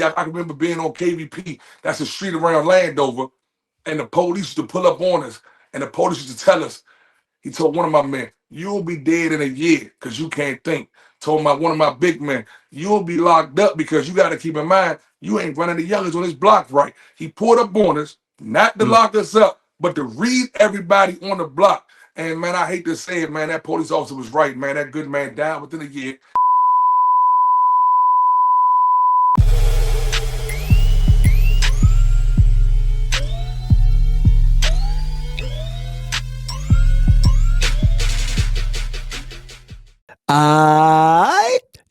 I can remember being on KVP. That's a street around Landover, and the police used to pull up on us, and the police used to tell us. He told one of my men, "You'll be dead in a year because you can't think." Told one of my big men, "You'll be locked up because you got to keep in mind you ain't running the youngest on this block right." He pulled up on us, not to lock us up, but to read everybody on the block. And man, I hate to say it, man, that police officer was right, man. That good man died within a year.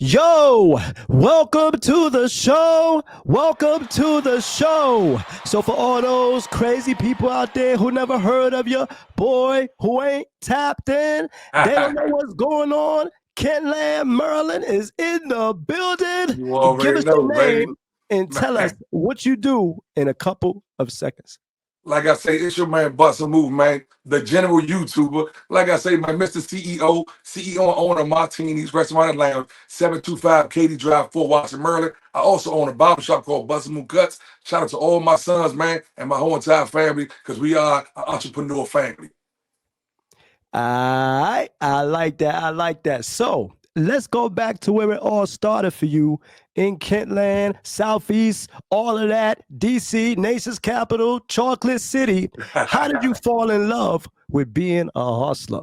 Yo, welcome to the show. Welcome to the show. So for all those crazy people out there who never heard of your boy, who ain't tapped in, they don't know what's going on. Kentland, Maryland is in the building. You already Give us know, your name baby. and tell us what you do in a couple of seconds. Like I say, it's your man Bustamove, man, the general YouTuber. Like I say, my Mr. CEO and owner of Martinis Restaurant Lounge, 725 Katy Drive, Fort Washington, Maryland. I also own a barbershop called Bustamove Cuts. Shout out to all my sons, man, and my whole entire family, because we are an entrepreneur family. I like that. I like that. So let's go back to where it all started for you in Kentland, Southeast, all of that, DC, nation's capital, Chocolate City. How did you fall in love with being a hustler?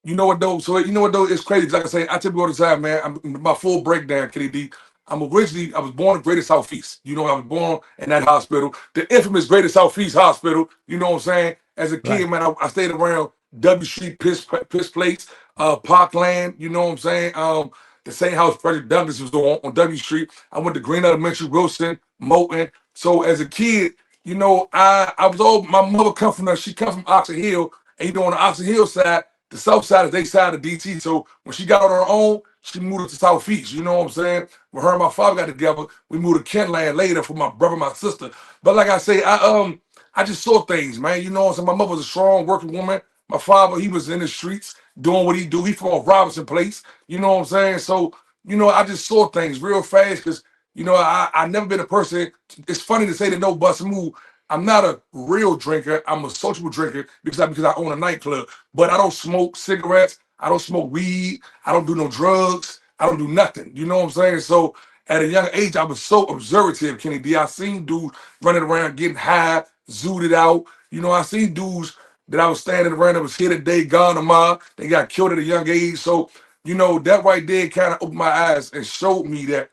You know what though? So you know what though? It's crazy. Like I say, I tell you all the time, man. I'm my full breakdown, Kenny D. I was born in Greater Southeast. You know, I was born in that hospital, the infamous Greater Southeast Hospital. You know what I'm saying? As a kid, man, I stayed around W Street, Piss Plates, Parkland. You know what I'm saying? The same house Frederick Douglass was on W Street. I went to Green Elementary, Wilson, Moulton. So as a kid, you know, I was all my mother she come from Oxon Hill, and you know on the Oxon Hill side, the south side is their side of DT. So when she got on her own, she moved to Southeast. You know what I'm saying? When her and my father got together, we moved to Kentland later for my brother and my sister. But like I say, I just saw things, man. You know what I'm saying? My mother was a strong working woman. My father, he was in the streets doing what he do. He from Robinson Place. You know what I'm saying? So, you know, I just saw things real fast because, you know, I never been a person. It's funny to say that no bust move. I'm not a real drinker. I'm a sociable drinker because I own a nightclub. But I don't smoke cigarettes. I don't smoke weed. I don't do no drugs. I don't do nothing. You know what I'm saying? So at a young age, I was so observative, Kenny D. I seen dudes running around getting high, zooted out. You know, I seen dudes that I was standing around that was here today, gone tomorrow. They got killed at a young age. So, you know, that right there kind of opened my eyes and showed me that,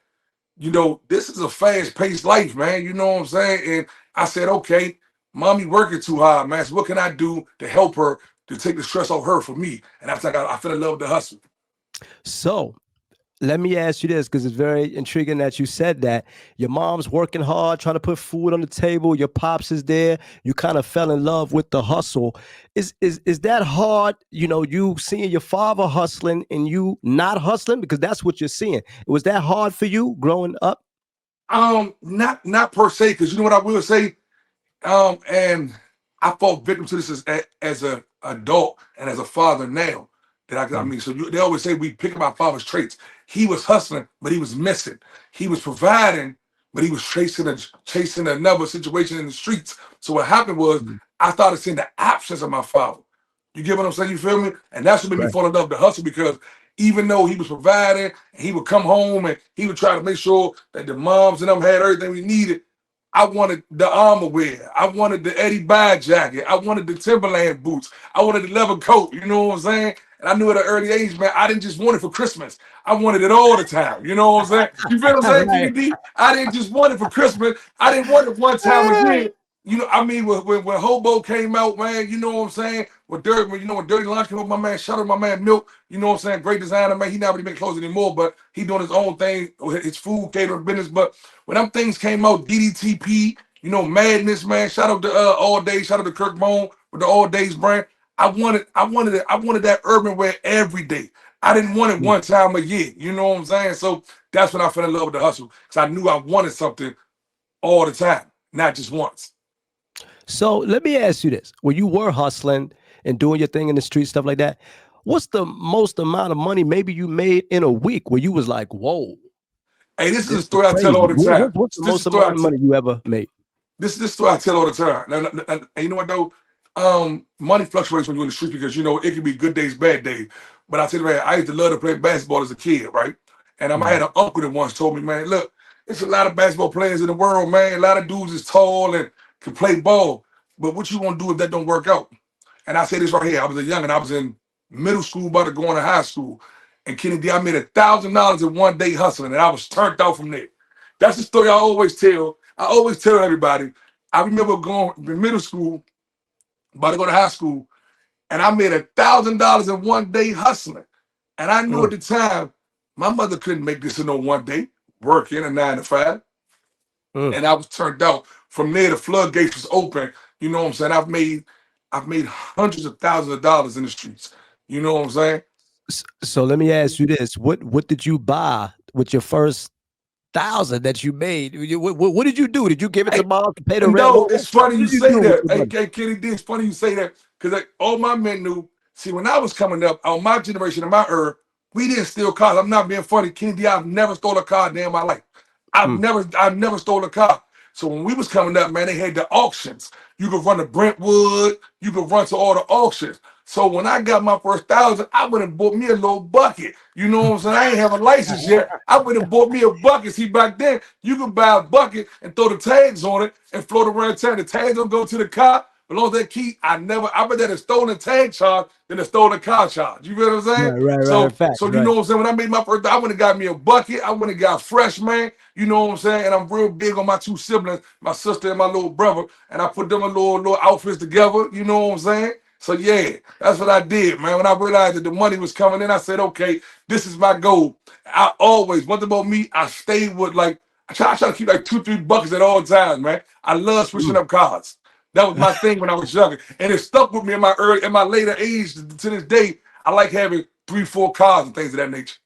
you know, this is a fast-paced life, man. You know what I'm saying? And I said, okay, mommy working too hard, man. So what can I do to help her to take the stress off her for me? And that's like I fell in love with the hustle. So let me ask you this, because it's very intriguing that you said that your mom's working hard, trying to put food on the table. Your pops is there. You kind of fell in love with the hustle. Is that hard? You know, you seeing your father hustling and you not hustling, because that's what you're seeing. Was that hard for you growing up? Not per se, because you know what I will say. And I fall victim to this as a adult and as a father now. I mean, so they always say we pick up our father's traits. He was hustling, but he was missing. He was providing, but he was chasing another situation in the streets. So what happened was I started seeing the absence of my father. You get what I'm saying? You feel me? And that's what made me fall in love with the hustle, because even though he was providing, and he would come home and he would try to make sure that the moms and them had everything we needed, I wanted the armor wear. I wanted the Eddie Bye jacket. I wanted the Timberland boots. I wanted the leather coat. You know what I'm saying? And I knew at an early age, man, I didn't just want it for Christmas. I wanted it all the time. You know what I'm saying? You feel what I'm saying, KD? I didn't just want it for Christmas. I didn't want it one time a year. You know, I mean, when Hobo came out, man, you know what I'm saying? When Dirty Lunch came up, my man, shout out my man Milk, you know what I'm saying? Great designer, man. He not really make clothes anymore, but he doing his own thing, his food catering business. But when them things came out, DDTP, you know, Madness, man. Shout out to All Days, shout out to Kirk Bone with the All Days brand. I wanted that urban wear every day. I didn't want it one time a year. You know what I'm saying? So that's when I fell in love with the hustle, because I knew I wanted something all the time, not just once. So let me ask you this. When you were hustling and doing your thing in the street, stuff like that, what's the most amount of money maybe you made in a week where you was like, whoa? Hey, this is This a is story I tell crazy. all the time. What's the This is a most story I amount of tell. money you ever made? This is what I tell all the time. And you know what though? Money fluctuates when you're in the street because you know it can be good days, bad days. But I tell you, man, I used to love to play basketball as a kid, right? And I Mm, had an uncle that once told me, man, look, there's a lot of basketball players in the world, man. A lot of dudes is tall and can play ball. But what you gonna do if that don't work out? And I say this right here. I was a young and I was in middle school, about to go into high school. And Kennedy, I made $1,000 in one day hustling, and I was turned out from there. That's the story I always tell. I always tell everybody. I remember going in middle school, about to go to high school, and I made $1,000 in one day hustling. And I knew mm, at the time my mother couldn't make this in no one day, working a 9 to 5. mm. And I was turned out. From there, the floodgates was open. You know what I'm saying? I've made hundreds of thousands of dollars in the streets. You know what I'm saying? So let me ask you this: what did you buy with your first thousand that you made? What did you do? Did you give it to Hey, mom to pay the rent? no, it's funny What you did you say do with that. your money? Hey, Kenny D, it's funny you say that because like, all my men knew. See, when I was coming up, on my generation, in my era, we didn't steal cars. I'm not being funny, Kenny D. I've never stole a car a day in my life. Mm, I've never stole a car. So when we was coming up, man, they had the auctions. You could run to Brentwood. You could run to all the auctions. So when I got my first 1,000, I went and bought me a little bucket. You know what I'm saying? I ain't have a license yet. I went and bought me a bucket. See, back then, you could buy a bucket and throw the tags on it and float around town. The tags don't go to the car. But as long as they keep, I rather a stolen tag charge than a stolen car charge. You feel what I'm saying? right. So, Fact, so you right. know what I'm saying? When I made my first, I went and got me a bucket. I went and got fresh, man. You know what I'm saying? And I'm real big on my two siblings, my sister and my little brother. And I put them a little outfits together. You know what I'm saying? So yeah, that's what I did, man. When I realized that the money was coming in, I said, okay, this is my goal. I always, one thing about me, I stayed with like, I try to keep like 2, 3 buckets at all times, man. I love switching Mm. up cars. That was my thing when I was younger. And it stuck with me in my later age to this day. I like having 3, 4 cars and things of that nature.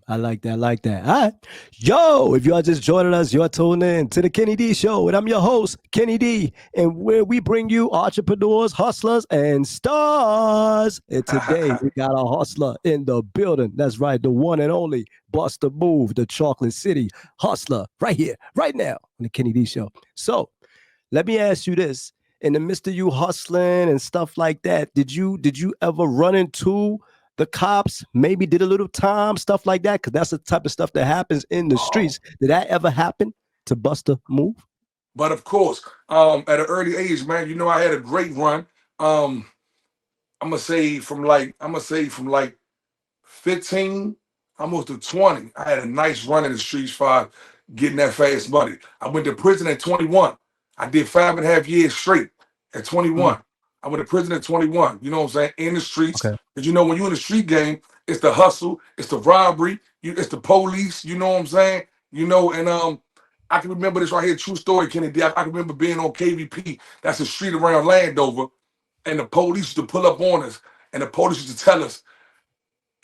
I like that. I like that. All right. Yo, if you are just joining us, you're tuning in to the Kenny D Show. And I'm your host, Kenny D. And where we bring you entrepreneurs, hustlers, and stars. And today we got a hustler in the building. That's right. The one and only Bustamove, the Chocolate City hustler, right here, right now on the Kenny D Show. So let me ask you this. In the midst of you hustling and stuff like that, did you ever run into the cops, maybe did a little time, stuff like that? Because that's the type of stuff that happens in the Oh, streets. Did that ever happen to Buster Move? but of course, at an early age, man, you know I had a great run. Um, I'm gonna say from like 15 almost to 20. I had a nice run in the streets for getting that fast money. I went to prison at 21. I did 5.5 years straight at Mm, 21. I went to prison at 21. You know what I'm saying? In the streets. okay. Because you know, when you're in the street game, it's the hustle, it's the robbery, it's the police, you know what I'm saying? And I can remember this right here, true story, Kennedy. I can remember being on KVP. That's a street around Landover, and the police used to pull up on us, and the police used to tell us,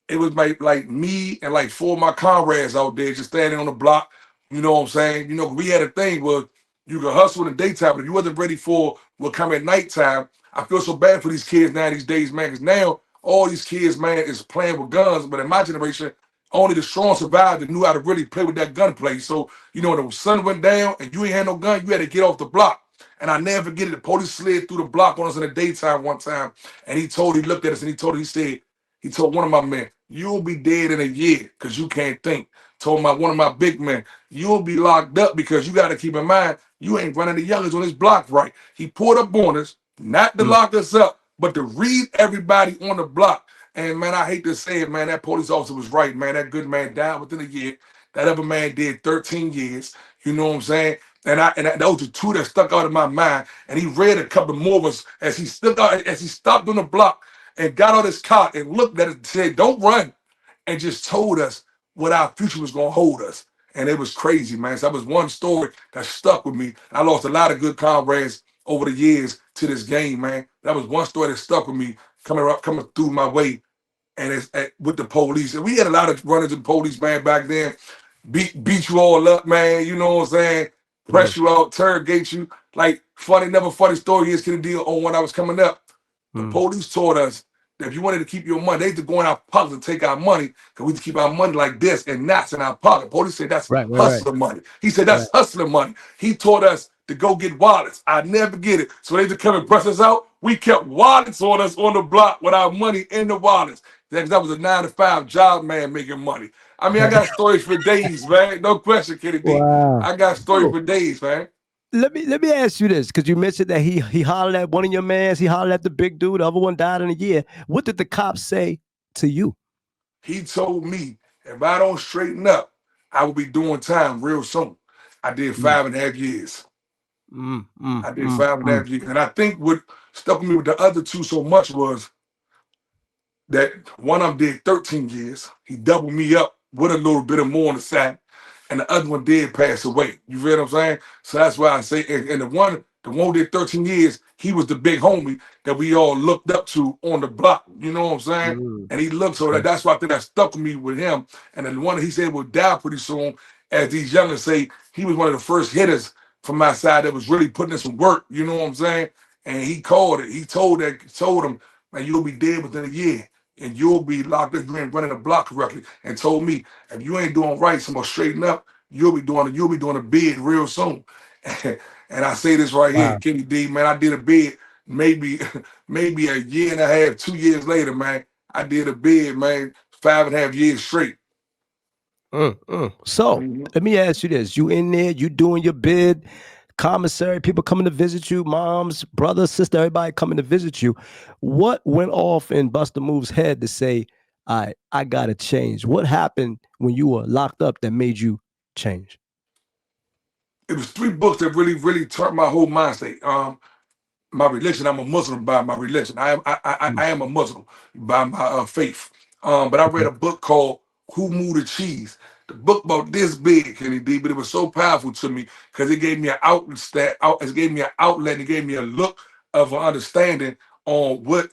it was like me and like 4 of my comrades out there just standing on the block. You know what I'm saying? You know, we had a thing where you could hustle in the daytime, but if you wasn't ready for what come at nighttime, I feel so bad for these kids now these days, man, because now all these kids, man, is playing with guns. But in my generation, only the strong survived and knew how to really play with that gunplay. So, you know, when the sun went down and you ain't had no gun, you had to get off the block. And I never forget it. The police slid through the block on us in the daytime one time. And he looked at us and he said, he told one of my men, you'll be dead in a year because you can't think. Told one of my big men, you'll be locked up because you got to keep in mind, you ain't running the youngest on this block right. He pulled up on us, not to Mm, lock us up, but to read everybody on the block. And man, I hate to say it, man, that police officer was right, man. That good man died within a year. That other man did 13 years. You know what I'm saying? And those are two that stuck out of my mind. And he read a couple more of us as he stopped on the block and got on his car and looked at it and said, don't run, and just told us what our future was going to hold us. And it was crazy, man. So that was one story that stuck with me. I lost a lot of good comrades over the years to this game, man. That was one story that stuck with me coming through my way. And with the police. And we had a lot of runners with the police, man, back then. Beat you all up, man. You know what I'm saying? mm, Press you out, interrogate you. Like, never funny story is, can deal on when I was coming up. The mm, police taught us if you wanted to keep your money, they used to go in our pockets and take our money because we used to keep our money like this and knots in our pocket. Police said that's Right, right, right, hustler money. He said right. that's hustler money. He taught us to go get wallets. I never get it. So they just come and press us out. We kept wallets on us on the block with our money in the wallets. That was a 9 to 5 job, man, making money. I mean, I got stories for days, man. No question, Kenny D. Wow. I got stories So for days, man. let me ask you this, because you mentioned that he hollered at one of your mans, he hollered at the big dude, the other one died in a year. What did the cops say to you? He told me if I don't straighten up, I will be doing time real soon. I did Mm, 5.5 years. mm, mm, I did mm, five and a mm. half years. And I think what stuck with me with the other two so much was that one of them did 13 years. He doubled me up with a little bit of more on the side. And the other one did pass away. You feel what I'm saying? So that's why I say, and the one who did 13 years, he was the big homie that we all looked up to on the block. You know what I'm saying? Mm. And he looked so Okay. that's why I think that stuck with me with him. And then the one that he said would die pretty soon, as these youngers say, he was one of the first hitters from my side that was really putting in some work. You know what I'm saying? And he called it. He told him, man, you'll be dead within a year and you'll be locked up. You ain't running the block correctly. And told me, if you ain't doing right, so I'm gonna straighten up. You'll be doing a bid real soon. And I say this right here, Wow. Kenny D, man, I did a bid maybe maybe a year and a half, 2 years later, man. I did a bid, man, 5.5 years straight. So Mhm. let me ask you this: you in there, you doing your bid, commissary, people coming to visit you, moms, brothers, sister, everybody coming to visit you. What went off in Buster Move's head to say, I gotta change? What happened when you were locked up that made you change? It was 3 books that really, really turned my whole mindset. My religion. I'm a Muslim by my religion. Mm, I am a Muslim by my faith. But I read okay. a book called Who Moved the Cheese. The book about this big, Kenny D, but it was so powerful to me because it gave me an outlet. It gave me an outlet. And it gave me a look of an understanding on what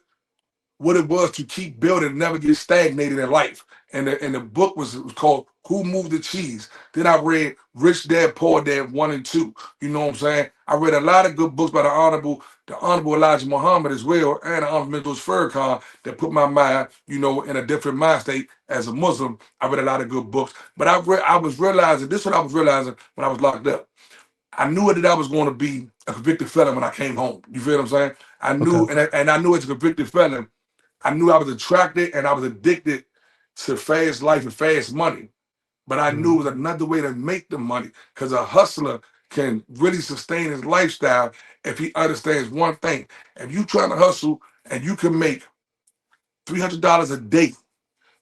it was to keep building and never get stagnated in life. And the book was called Who Moved the Cheese. Then I read Rich Dad Poor Dad 1 and 2. You know what I'm saying? I read a lot of good books by the Honorable Elijah Muhammad as well, and the Honorable Mendoza Farrakhan that put my mind, in a different mind state as a Muslim. I read a lot of good books, but I was realizing this is what I was realizing when I was locked up. I knew that I was going to be a convicted felon when I came home. You feel what I'm saying? I Okay. knew, and I knew as a convicted felon, I knew I was attracted and I was addicted to fast life and fast money. But I knew Mhm. it was another way to make the money because a hustler can really sustain his lifestyle if he understands one thing. If you trying to hustle and you can make $300 a day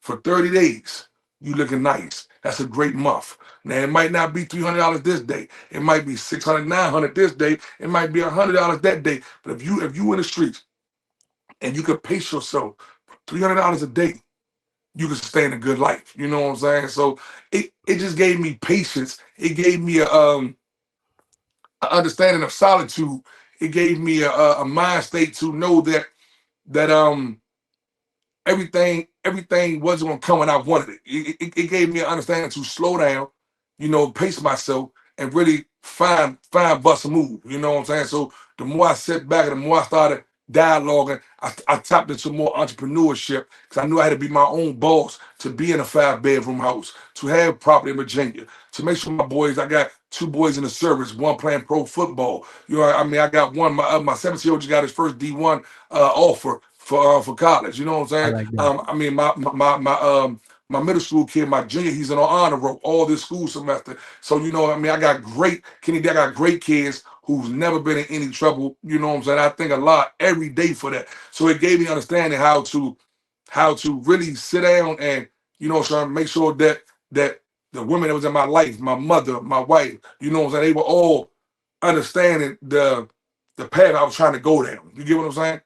for 30 days, you looking nice. That's a great month. Now it might not be $300 this day. It might be 600, 900 this day. It might be $100 that day. But if you in the streets and you can pace yourself $300 a day, you can sustain a good life. You know what I'm saying? So it just gave me patience. It gave me a understanding of solitude. It gave me a mind state to know that everything wasn't gonna come when I wanted it. It gave me an understanding to slow down, pace myself, and really find bust a move. You know what I'm saying? So the more I sit back, and the more I started dialoguing, I tapped into more entrepreneurship because I knew I had to be my own boss to be in a 5 bedroom house, to have property in Virginia, to make sure my boys. I got 2 boys in the service, one playing pro football. I mean, I got one. My 17-year-old just got his first D1 offer for college. You know what I'm I saying? like that. I mean, my middle school kid, my junior, he's in on honor roll all this school semester. So I mean, I got great Kenny. I got great kids who's never been in any trouble. You know what I'm saying? I think a lot every day for that. So it gave me understanding how to really sit down and try to make sure that the women that was in my life, my mother, my wife, what I'm saying, they were all understanding the path I was trying to go down. You get what I'm saying?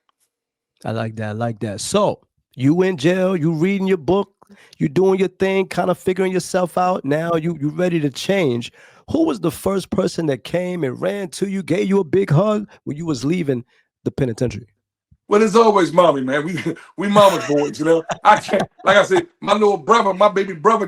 I like that. I like that. So you in jail, you reading your book, you doing your thing, kind of figuring yourself out. Now you ready to change. Who was the first person that came and ran to you, gave you a big hug when you was leaving the penitentiary? Well, it's always mommy, man. We mama's boys. I can't, like I said, my little brother, my baby brother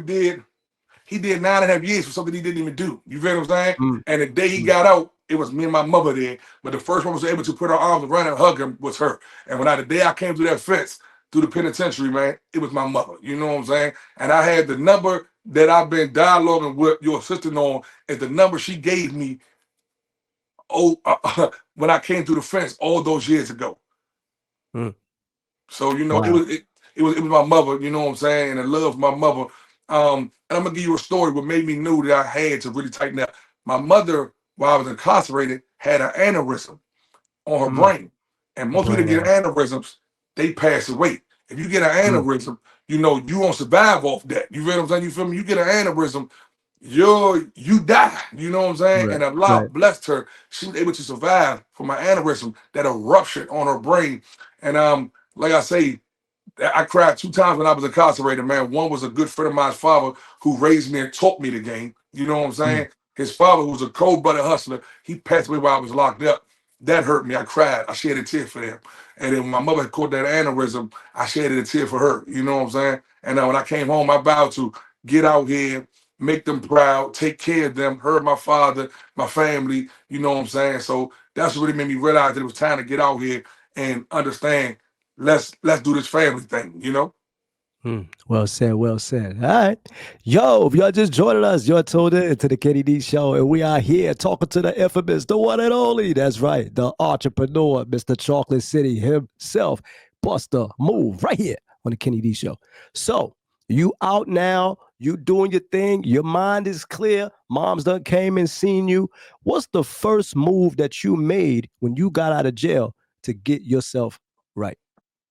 he did 9.5 years for something he didn't even do. You feel what I'm saying? Mm, And the day he mm. got out, it was me and my mother there. But the first one was able to put her arms around and hug him was her. And the day I came through that fence, through the penitentiary, man, it was my mother. You know what I'm saying? And I had the number that I've been dialoguing with your assistant on is the number she gave me when I came through the fence all those years ago. Mm. So you know, Wow. it was my mother. You know what I'm saying, and I love my mother. And I'm gonna give you a story. What made me know that I had to really tighten up. My mother, while I was incarcerated, had an aneurysm on her Mm. brain, and A most people that brain get out. aneurysms, they pass away. If you get an Mm. aneurysm, you know you won't survive off that. You feel what I'm saying? You feel me? You get an aneurysm, you die. You know what I'm saying? Right. And Allah Right. blessed her. She was able to survive from an aneurysm that eruption on her brain. And like I say, I cried 2 times when I was incarcerated, man. One was a good friend of mine's father who raised me and taught me the game. You know what I'm Mm. saying? His father, who was a cold-blooded hustler, he passed away while I was locked up. That hurt me. I cried. I shed a tear for them. And then when my mother had caught that aneurysm, I shed a tear for her. You know what I'm saying? And when I came home, I vowed to get out here, make them proud, take care of them, hurt my father, my family. You know what I'm saying? So that's what really made me realize that it was time to get out here and understand. Let's do this family thing. You know. Mm. Well said, well said. All right. Yo, if y'all just joining us, you're tuned in to the Kenny D Show, and we are here talking to the infamous, the one and only, that's right, the entrepreneur, Mr. Chocolate City himself, Buster Move, right here on the Kenny D Show. So, you out now, you doing your thing, your mind is clear, mom's done came and seen you. What's the first move that you made when you got out of jail to get yourself right?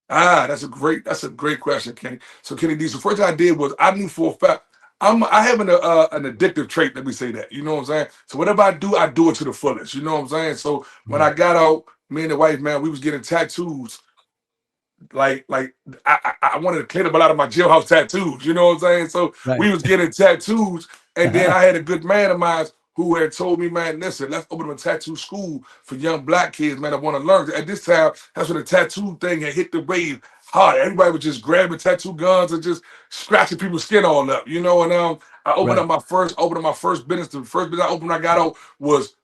That's a great question, Kenny. So Kenny D, so first thing I did was I knew for a fact I have an addictive trait. Let me say that. You know what I'm saying? So whatever I do it to the fullest. You know what I'm saying? So when I Mm. got out, me and the wife, man, we was getting tattoos like I wanted to clean up a lot of my jailhouse tattoos. You know what I'm saying? So Right. we was getting tattoos, and then I had a good man of mine who had told me, man, listen, let's open up a tattoo school for young black kids, man, that want to learn. At this time, that's when the tattoo thing had hit the wave hard. Everybody was just grabbing tattoo guns and just scratching people's skin all up, you know. And I Right. opened up my first business. The first business I opened when I got out was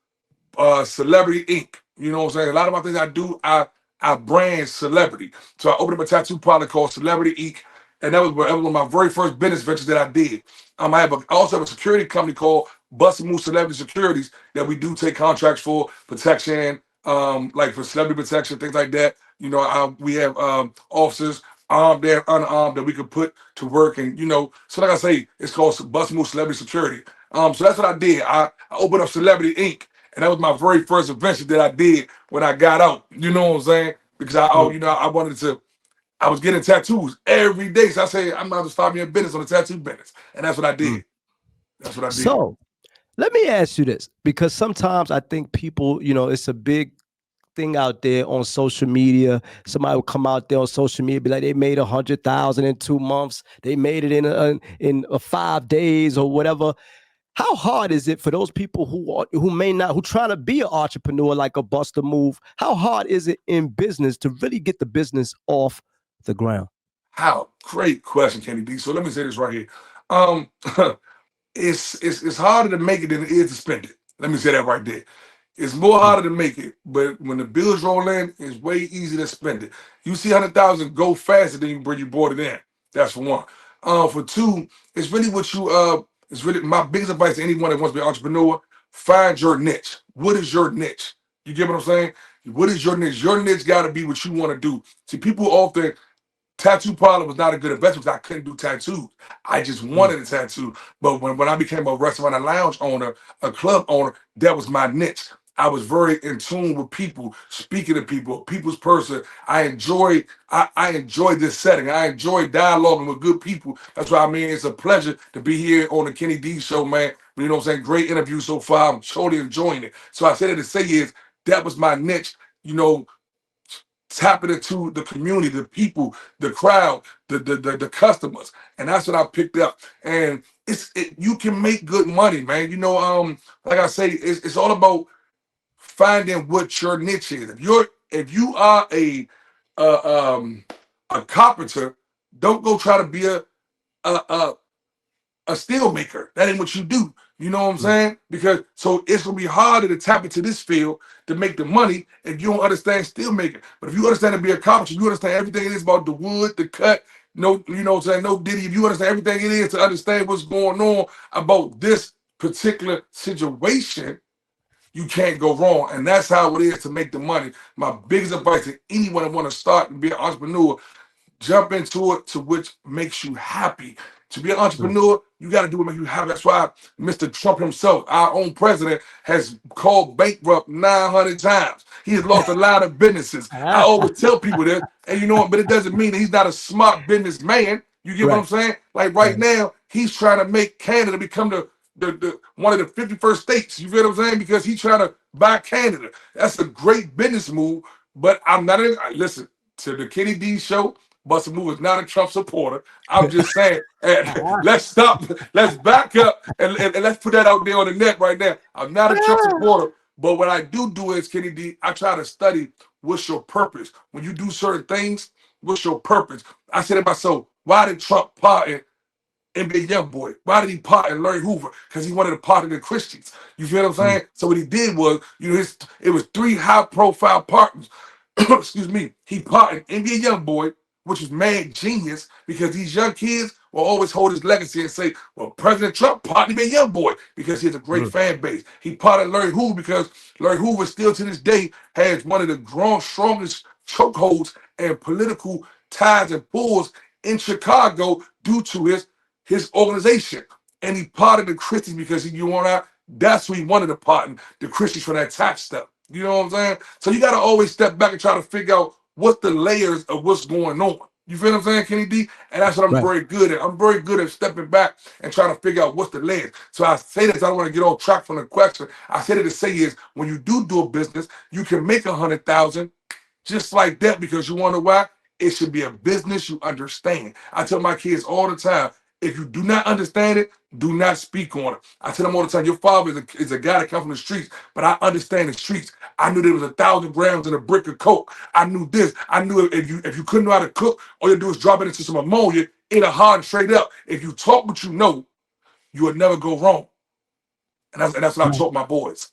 Celebrity Ink. You know what I'm saying? A lot of my things I do, I brand celebrity. So I opened up a tattoo parlor called Celebrity Ink, and that was one of my very first business ventures that I did. I also have a security company called Bustamove Celebrity Securities that we do take contracts for protection, like for celebrity protection, things like that. You know, we have officers armed and unarmed that we could put to work, and so like I say, it's called Bustamove Celebrity Security. So that's what I did. I opened up Celebrity Ink, and that was my very first adventure that I did when I got out. You know what I'm saying? Because Mm. I wanted to. I was getting tattoos every day, so I said I'm about to start me a business on the tattoo business, and that's what I Mm. did. That's what I did. So let me ask you this, because sometimes I think people, it's a big thing out there on social media. Somebody will come out there on social media, be like, they made 100,000 in 2 months. They made it in 5 days or whatever. How hard is it for those people who may not, who trying to be an entrepreneur like a Buster Move? How hard is it in business to really get the business off the ground? How great question, Kenny D. So let me say this right here. Um, it's harder to make it than it is to spend it. Let me say that right there. It's more Mm. harder to make it, but when the bills roll in, it's way easier to spend it. You see 100,000 go faster than you brought it in. That's for one. For two, it's really what you it's really my biggest advice to anyone that wants to be an entrepreneur: find your niche. What is your niche? You get what I'm saying? What is your niche? Your niche got to be what you want to do. See, people often tattoo parlor was not a good investment because I couldn't do tattoos. I just Mm. wanted a tattoo. But when I became a restaurant and lounge owner, a club owner, that was my niche. I was very in tune with people, speaking to people, people's person. I enjoy this setting. I enjoy dialoguing with good people. That's why I mean it's a pleasure to be here on the Kenny D show, man. You know what I'm saying? Great interview so far. I'm totally enjoying it. So I said it to say is that was my niche, you know, tapping into the community, the people, the crowd, the customers, and that's what I picked up. And you can make good money, man. Like I say, it's all about finding what your niche is. If you are uh, um, a carpenter, don't go try to be a a steel maker. That ain't what you do. You know what I'm Mm. saying? Because so it's gonna be harder to tap into this field to make the money if you don't understand steel making. But if you understand to be a carpenter, you understand everything it is about the wood, the cut, no, you know what I'm saying, no diddy. If you understand everything it is to understand what's going on about this particular situation, you can't go wrong. And that's how it is to make the money. My biggest advice to anyone that want to start and be an entrepreneur, jump into it to which makes you happy. To be an Mm. entrepreneur, you got to do what makes you happy. That's why Mr. Trump himself, our own president, has called bankrupt 900 times. He has lost a lot of businesses. I always tell people this, and you know what, but it doesn't mean that he's not a smart businessman. You get what I'm Right. saying? Like right Right. now, he's trying to make Canada become the one of the 51st states. You feel what I'm saying? Because he's trying to buy Canada. That's a great business move. But I'm not in, listen to the Kenny D show. Bustamove is not a Trump supporter. I'm just saying, let's stop, let's back up, and let's put that out there on the net right now. I'm not a Trump supporter, but what I do is, Kenny D, I try to study what's your purpose. When you do certain things, what's your purpose? I said to myself, why did Trump pardon NBA Youngboy? Why did he pardon Larry Hoover? Because he wanted to pardon the Christians. You feel what I'm Mm. saying? So what he did was, it was three high-profile partners. Excuse me. He pardoned NBA Youngboy, which was mad genius because these young kids will always hold his legacy and say, well, President Trump pardoned NBA Youngboy because he has a great Mm. fan base. He pardoned Larry Hoover because Larry Hoover still to this day has one of the strongest chokeholds and political ties and pulls in Chicago due to his organization. And he pardoned the Christians because you want out. That's who he wanted to pardon, the Christians for that tax stuff. You know what I'm saying? So you got to always step back and try to figure out what's the layers of what's going on. You feel what I'm saying, Kenny D? And that's what I'm Right. very good at. I'm very good at stepping back and trying to figure out what's the layers. So I say this, I don't want to get off track from the question. I said it to say is when you do a business, you can make 100,000 just like that because you wonder why? It should be a business you understand. I tell my kids all the time, if you do not understand it, do not speak on it. I tell them all the time, your father is a guy that comes from the streets, but I understand the streets. I knew there was 1,000 grams in a brick of coke. I knew this. I knew if you couldn't know how to cook, all you do is drop it into some ammonia, it'll harden straight up. If you talk what you know, you will never go wrong. And that's what I taught my boys.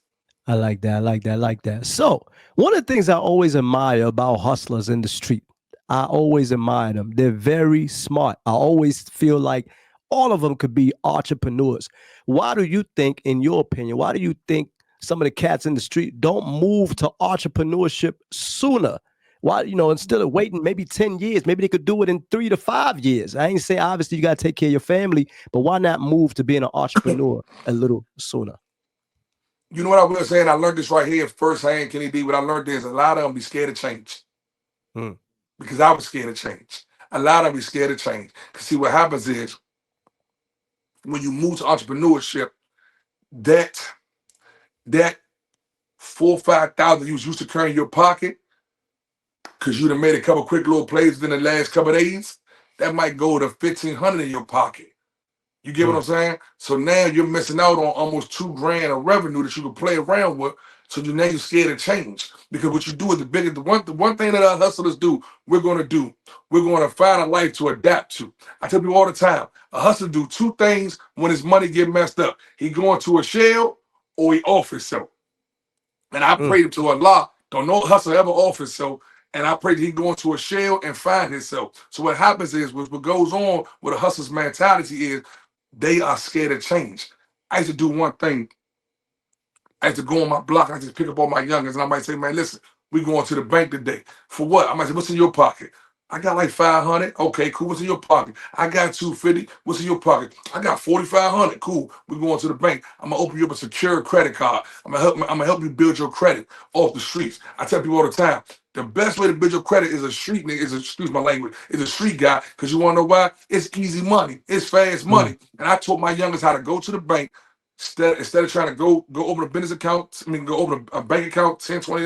I like that. I like that. I like that. So, one of the things I always admire about hustlers in the street, I always admire them. They're very smart. I always feel like all of them could be entrepreneurs. Why do you think, in your opinion, why do you think some of the cats in the street don't move to entrepreneurship sooner? Why, instead of waiting maybe 10 years, maybe they could do it in 3 to 5 years. I ain't saying obviously you got to take care of your family, but why not move to being an entrepreneur a little sooner? You know what I was saying? I learned this right here firsthand, Kenny D. What I learned is a lot of them be scared of change Mm. because I was scared of change. A lot of them be scared of change. Because see, what happens is when you move to entrepreneurship, that that 4 or 5 thousand you was used to carrying in your pocket because you done made a couple quick little plays in the last couple of days, that might go to 1,500 in your pocket. You get what I'm Mm. saying? So now you're missing out on almost 2 grand of revenue that you can play around with. So now you're scared of change because what you do is the one thing that our hustlers do, we're going to find a life to adapt to. I tell people all the time, a hustler do two things when his money get messed up. He going to a shell or he off himself. And I Mm. prayed to Allah, don't know hustler ever off himself. And I pray that he go into a shell and find himself. So what happens is, what goes on with a hustler's mentality is they are scared of change. I used to do one thing. I used to go on my block. I just pick up all my youngins and I might say, man, listen, we going to the bank today. For what? I might say, what's in your pocket? I got like 500. Okay, cool. What's in your pocket? I got 250. What's in your pocket? I got 4,500. Cool. We're going to the bank. I'm gonna open you up a secure credit card. I'm gonna help you build your credit off the streets. I tell people all the time, the best way to build your credit is a street nigga, excuse my language, is a street guy. Because you wanna know why? It's easy money. It's fast Mm. money. And I taught my youngest how to go to the bank. Instead of trying to go open a business account, go open a bank account, $10, $20,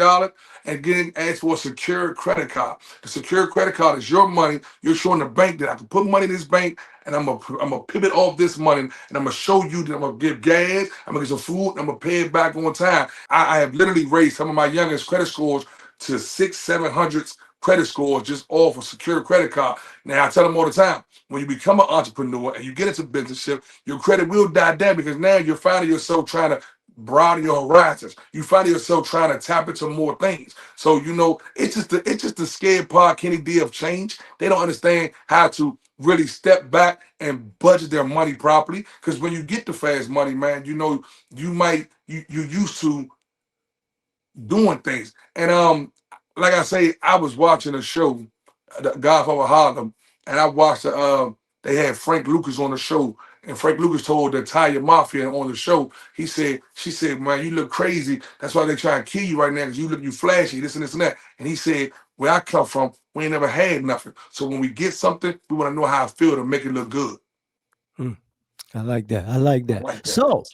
and getting asked for a secure credit card. The secure credit card is your money. You're showing the bank that I can put money in this bank, and I'm gonna pivot off this money, and I'm gonna show you that I'm gonna give gas, I'm gonna get some food, and I'm gonna pay it back on time. I have literally raised some of my youngest credit scores to six, 700s credit scores just off a secure credit card. Now I tell them all the time, when you become an entrepreneur and you get into business, your credit will die down because now you're finding yourself trying to broaden your horizons. You find yourself trying to tap into more things. So it's just the scared part, Kenny D, of change. They don't understand how to really step back and budget their money properly. Because when you get the fast money, man, you used to doing things. And like I say, I was watching a show, The Godfather Harlem, and I watched they had Frank Lucas on the show, and Frank Lucas told the Italian mafia on the show, she said, man, you look crazy. That's why they trying to kill you right now, because you flashy, this and this and that. And he said, where I come from, we ain't never had nothing. So when we get something, we want to know how it feel to make it look good. Mm, I like that. I like I that. like that. So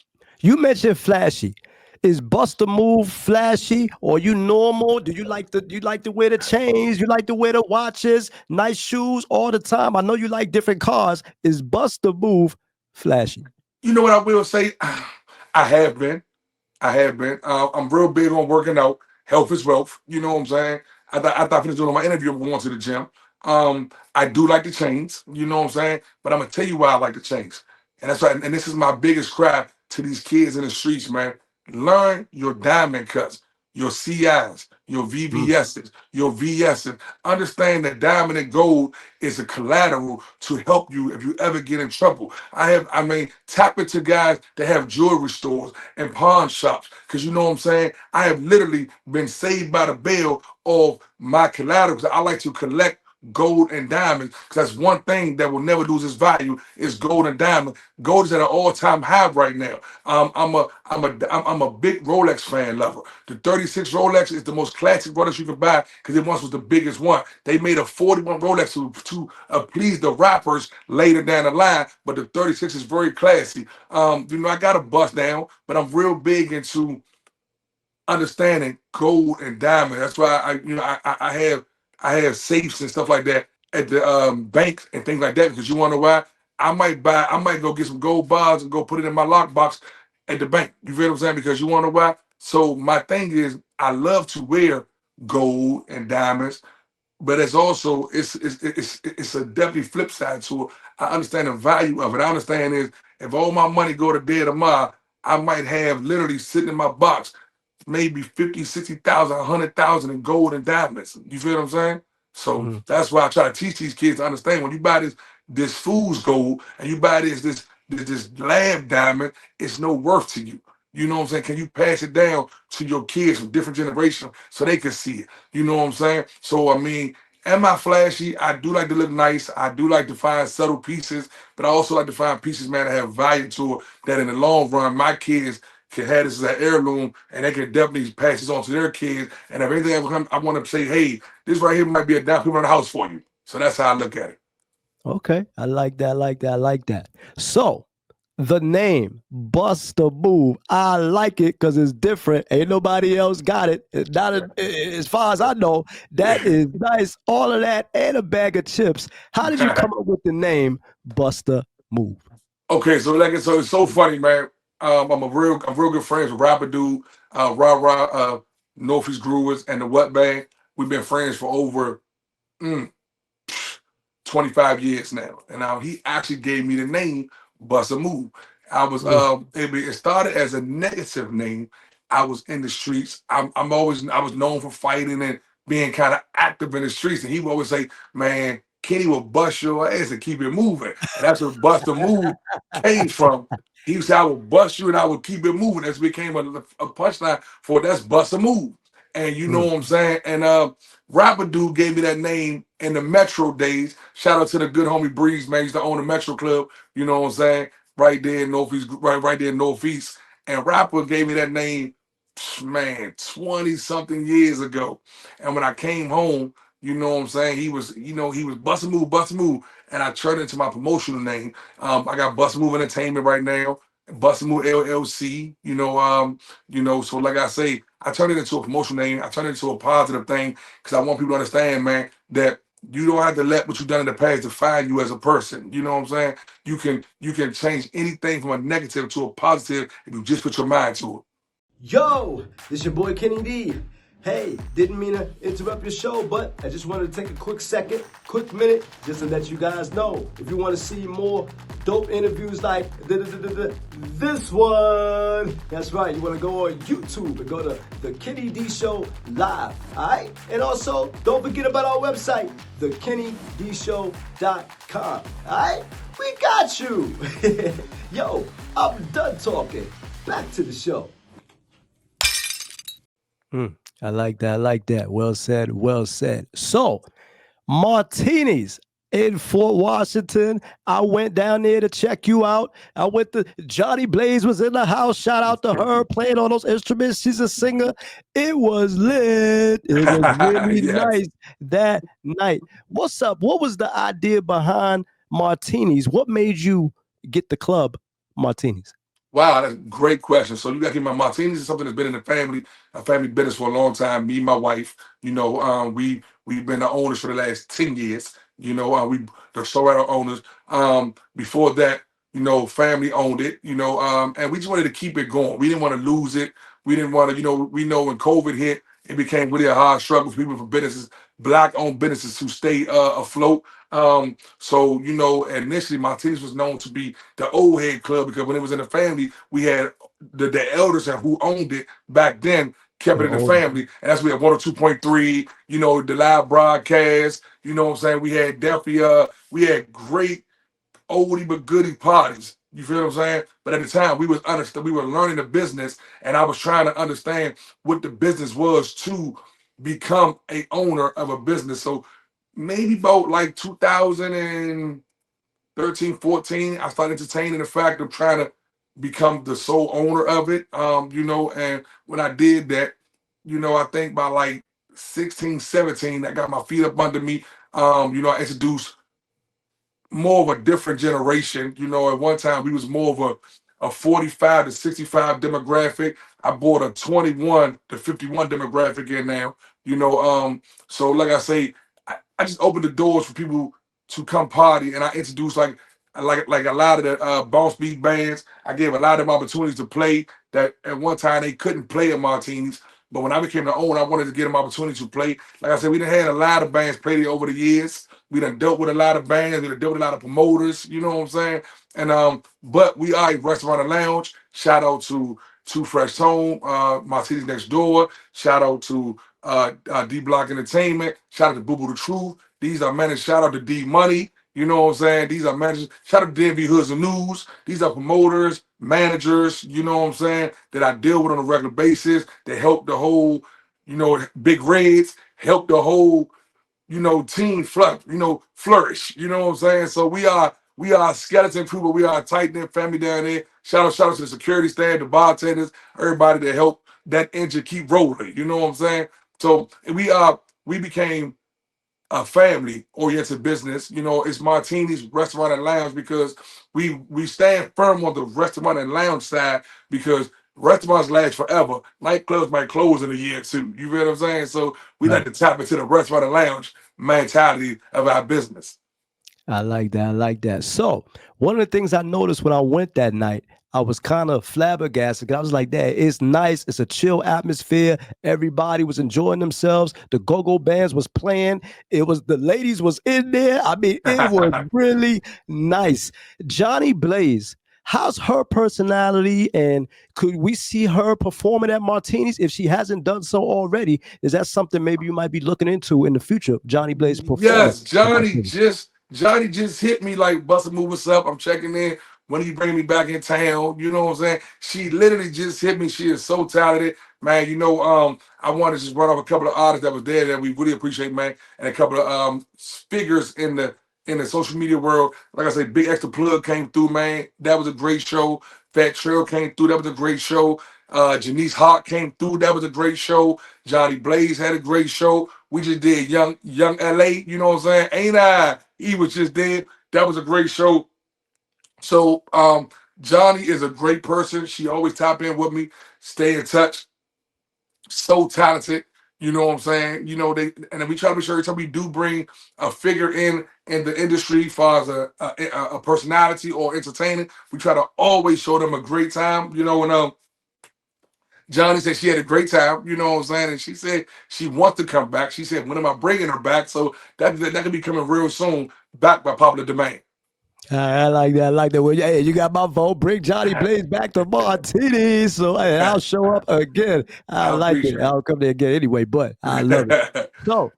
you mentioned flashy. Is Bustamove flashy or you normal? Do you like to wear the chains? You like to wear the watches, nice shoes all the time? I know you like different cars. Is Bustamove flashy? You know what I will say? I have been. I have been. I'm real big on working out. Health is wealth. You know what I'm saying? I thought I finished doing my interview of going to the gym. I do like the chains. You know what I'm saying? But I'm gonna tell you why I like the chains, and that's right. And this is my biggest cry to these kids in the streets, man. Learn your diamond cuts, your CIs, your Mm, VVSs, your VSs. Understand that diamond and gold is a collateral to help you if you ever get in trouble. I mean, tap into guys that have jewelry stores and pawn shops. Because you know what I'm saying? I have literally been saved by the bell of my collateral because I like to collect gold and diamonds because that's one thing that will never lose its value is gold and diamond. Gold is at an all-time high right now. I'm a big Rolex fan lover. The 36 Rolex is the most classic Rolex you can buy because it once was the biggest one. They made a 41 Rolex to please the rappers later down the line, but the 36 is very classy. I got a bust down, but I'm real big into understanding gold and diamond. That's why I have safes and stuff like that at the banks and things like that. Because you want to know why? I might go get some gold bars and go put it in my lockbox at the bank. You feel what I'm saying? Because you want to know why? So my thing is, I love to wear gold and diamonds, but it's also it's a definitely flip side to it. I understand the value of it. I understand is if all my money go to bed tomorrow, I might have literally sitting in my box maybe 50, 60,000, 100,000 in gold and diamonds. You feel what I'm saying? So mhm, that's why I try to teach these kids to understand when you buy this fool's gold and you buy this lab diamond, it's no worth to you. You know what I'm saying? Can you pass it down to your kids from different generations so they can see it? You know what I'm saying? So I mean, am I flashy? I do like to look nice. I do like to find subtle pieces, but I also like to find pieces, man, that have value to it. That in the long run, my kids can have this as an heirloom, and they can definitely pass this on to their kids. And if anything ever comes, I want to say, hey, this right here might be a down payment on the house for you. So that's how I look at it. okay, I like that. I like that. I like that. So the name Bust a Move, I like it because it's different. Ain't nobody else got it. Not as far as I know. That is nice. All of that and a bag of chips. How did you come up with the name Buster Move? Okay, so it's so funny, man. I'm real good friends with Rapper Dude, Rah Rah, Northeast Growers, and the What Band. We've been friends for over mm, 25 years now. And now he actually gave me the name Bust a Move. Mm, It started as a negative name. I was in the streets. I was known for fighting and being kind of active in the streets. And he would always say, man, Kenny will bust your ass and keep it moving. And that's where Bust a Move came from. He would say, I will bust you and I will keep it moving. That's became a punchline for that's Bust a Move. And you know mm, what I'm saying? And Rapper Dude gave me that name in the Metro days. Shout out to the good homie Breeze, man. He used to own the Metro Club, you know what I'm saying? Right there in Northeast, right there in Northeast. And Rapper gave me that name, man, 20 something years ago. And when I came home, you know what I'm saying? He was Bust a Move, Bust a Move. And I turned it into my promotional name. I got Bust a Move Entertainment right now. Bust a Move LLC, so like I say, I turn it into a promotional name. I turn it into a positive thing because I want people to understand, man, that you don't have to let what you've done in the past define you as a person. You know what I'm saying? You can change anything from a negative to a positive if you just put your mind to it. Yo, this your boy Kenny D. Hey, didn't mean to interrupt your show, but I just wanted to take a quick minute, just to let you guys know. If you want to see more dope interviews like this one, that's right, you want to go on YouTube and go to the Kenny D Show Live, all right? And also, don't forget about our website, thekennydshow.com, all right? We got you. Yo, I'm done talking. Back to the show. I like that. I like that. Well said. Well said. So, Martinis in Fort Washington. I went down there to check you out. I went to Johnny Blaze was in the house. Shout out to her playing on those instruments. She's a singer. It was lit. It was really Yes. nice that night. What's up? What was the idea behind Martinis? What made you get the club Martinis? Wow, that's a great question. So you got to get my Martinis is something that's been in the family, a family business for a long time. Me and my wife, we've been the owners for the last 10 years. We the store owners. Before that, family owned it. And we just wanted to keep it going. We didn't want to lose it. We didn't want to, we know when COVID hit, it became really a hard struggle for people for businesses, black-owned businesses to stay afloat. So initially Martinez was known to be the old head club because when it was in the family, we had the elders and who owned it back then kept it in the family, and that's we had 102.3, the live broadcast, what I'm saying? We had definitely we had great oldie but goodie parties. You feel what I'm saying? But at the time we were learning the business, and I was trying to understand what the business was to become a owner of a business. So maybe about like 2013, 14, I started entertaining the fact of trying to become the sole owner of it. And when I did that, I think by like 16, 17, I got my feet up under me. I introduced more of a different generation. At one time we was more of a 45 to 65 demographic. I bought a 21 to 51 demographic in now. So like I say, I just opened the doors for people to come party, and I introduced like a lot of the boss beat bands. I gave a lot of them opportunities to play that at one time they couldn't play at Martinis. But when I became the owner, I wanted to give them opportunity to play. Like I said, we done had a lot of bands play over the years. We done dealt with a lot of bands. We done dealt with a lot of promoters. You know what I'm saying? And but we are a restaurant and lounge. Shout out to Two Fresh Home, Martinis Next Door. Shout out to D Block Entertainment. Shout out to Boo Boo the Truth. These are managed. Shout out to D Money. You know what I'm saying? These are managers. Shout out to DMV Hoods and News. These are promoters, managers, you know what I'm saying, that I deal with on a regular basis. They help the whole, Big Reds, help the whole, team flourish. You know what I'm saying? So we are a skeleton crew, but we are a tight knit family down there. Shout out to the security staff, the bartenders, everybody that help that engine keep rolling. You know what I'm saying? So we became a family oriented business. It's Martini's Restaurant and Lounge because we stand firm on the restaurant and lounge side because restaurants last forever. Nightclubs might close in a year or two. You feel what I'm saying? So we like to tap into the restaurant and lounge mentality of our business. I like that. I like that. So one of the things I noticed when I went that night, I was kind of flabbergasted. I was like, "Dad, it's nice. It's a chill atmosphere. Everybody was enjoying themselves. The go-go bands was playing. It was the ladies was in there. I mean, it was really nice." Johnny Blaze, how's her personality, and could we see her performing at Martinis if she hasn't done so already? Is that something maybe you might be looking into in the future? Johnny Blaze performing Yes, at Martinis. Johnny just hit me like Bustamove, what's up? I'm checking in. When are you bringing me back in town? You know what I'm saying? She literally just hit me. She is so talented, man. I want to just run off a couple of artists that was there that we really appreciate, man, and a couple of figures in the social media world. Like I said, Big Extra Plug came through, man. That was a great show. Fat Trail came through. That was a great show. Janice Hart came through. That was a great show. Johnny Blaze had a great show. We just did Young LA, you know what I'm saying? Ain't I? He was just there. That was a great show. So Johnny is a great person. She always tap in with me, stay in touch. So talented. You know what I'm saying? And then we try to be sure every time we do bring a figure in the industry, as far as a personality or entertaining, we try to always show them a great time. And Johnny said she had a great time, you know what I'm saying? And she said she wants to come back. She said, when am I bringing her back? So that could be coming real soon, back by popular demand. I like that. I like that. Well, hey, you got my vote. Bring Johnny Blaze back to Martinis. So hey, I'll show up again. I I like it. appreciate I'll come there again anyway, but I love it. it. So,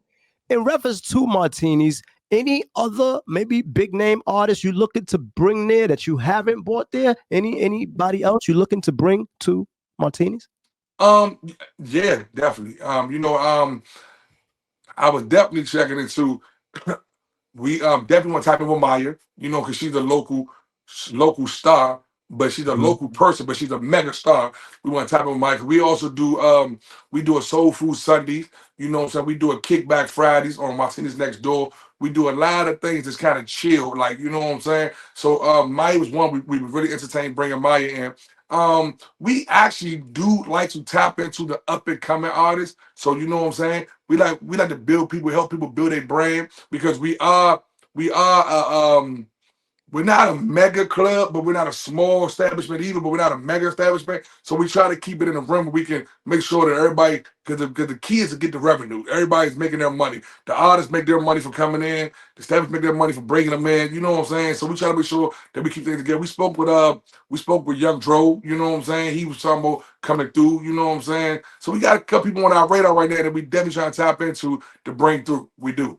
in reference to Martinis, any other maybe big name artists you looking to bring there that you haven't brought there? Anybody else you looking to bring to Martinis? um, yeah, definitely. I was definitely checking into. We definitely want to tap in with Maya, you know, because she's a local star, but she's a Mhm. local person, but she's a mega star. We want to tap in with Maya. We also do we do a soul food Sunday, you know what I'm saying? We do a kickback Fridays on Martinez Next Door. We do a lot of things that's kind of chill, like you know what I'm saying. So Maya was one we were really entertained bringing Maya in. We actually do like to tap into the up and coming artists. So you know what I'm saying. We like to build people, help people build a brand because we are we're not a mega club, but we're not a small establishment either, but we're not a mega establishment. So we try to keep it in a room where we can make sure that everybody, because the key is to get the revenue. Everybody's making their money. The artists make their money for coming in. The establishment make their money for bringing them in. You know what I'm saying? So we try to make sure that we keep things together. We spoke with Young Dro. You know what I'm saying? He was talking about coming through. You know what I'm saying? So we got a couple people on our radar right now that we definitely trying to tap into to bring through. We do.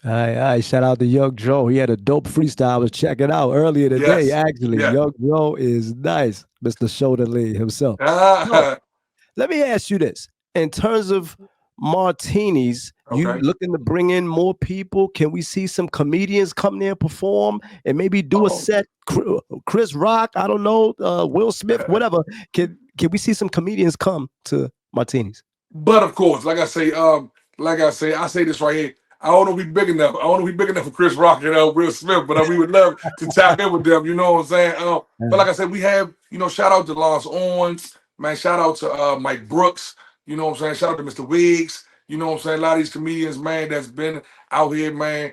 All right. Shout out to Young Joe. He had a dope freestyle. I was checking out earlier today, Yes. actually. Yeah. Young Joe is nice, Mr. Shoulder Lee himself. So Ah, let me ask you this. In terms of martinis, you okay. looking to bring in more people? Can we see some comedians come there and perform and maybe do a Oh. set? Chris Rock, I don't know, Will Smith, whatever. Can we see some comedians come to martinis? But of course, I say this right here. I don't know if we big enough. I don't know if we big enough for Chris Rock and Will Smith, but we would love to tap in with them. You know what I'm saying? But like I said, we have shout out to Lance Owens, man. Shout out to Mike Brooks. You know what I'm saying? Shout out to Mr. Wiggs. You know what I'm saying? A lot of these comedians, man, that's been out here, man.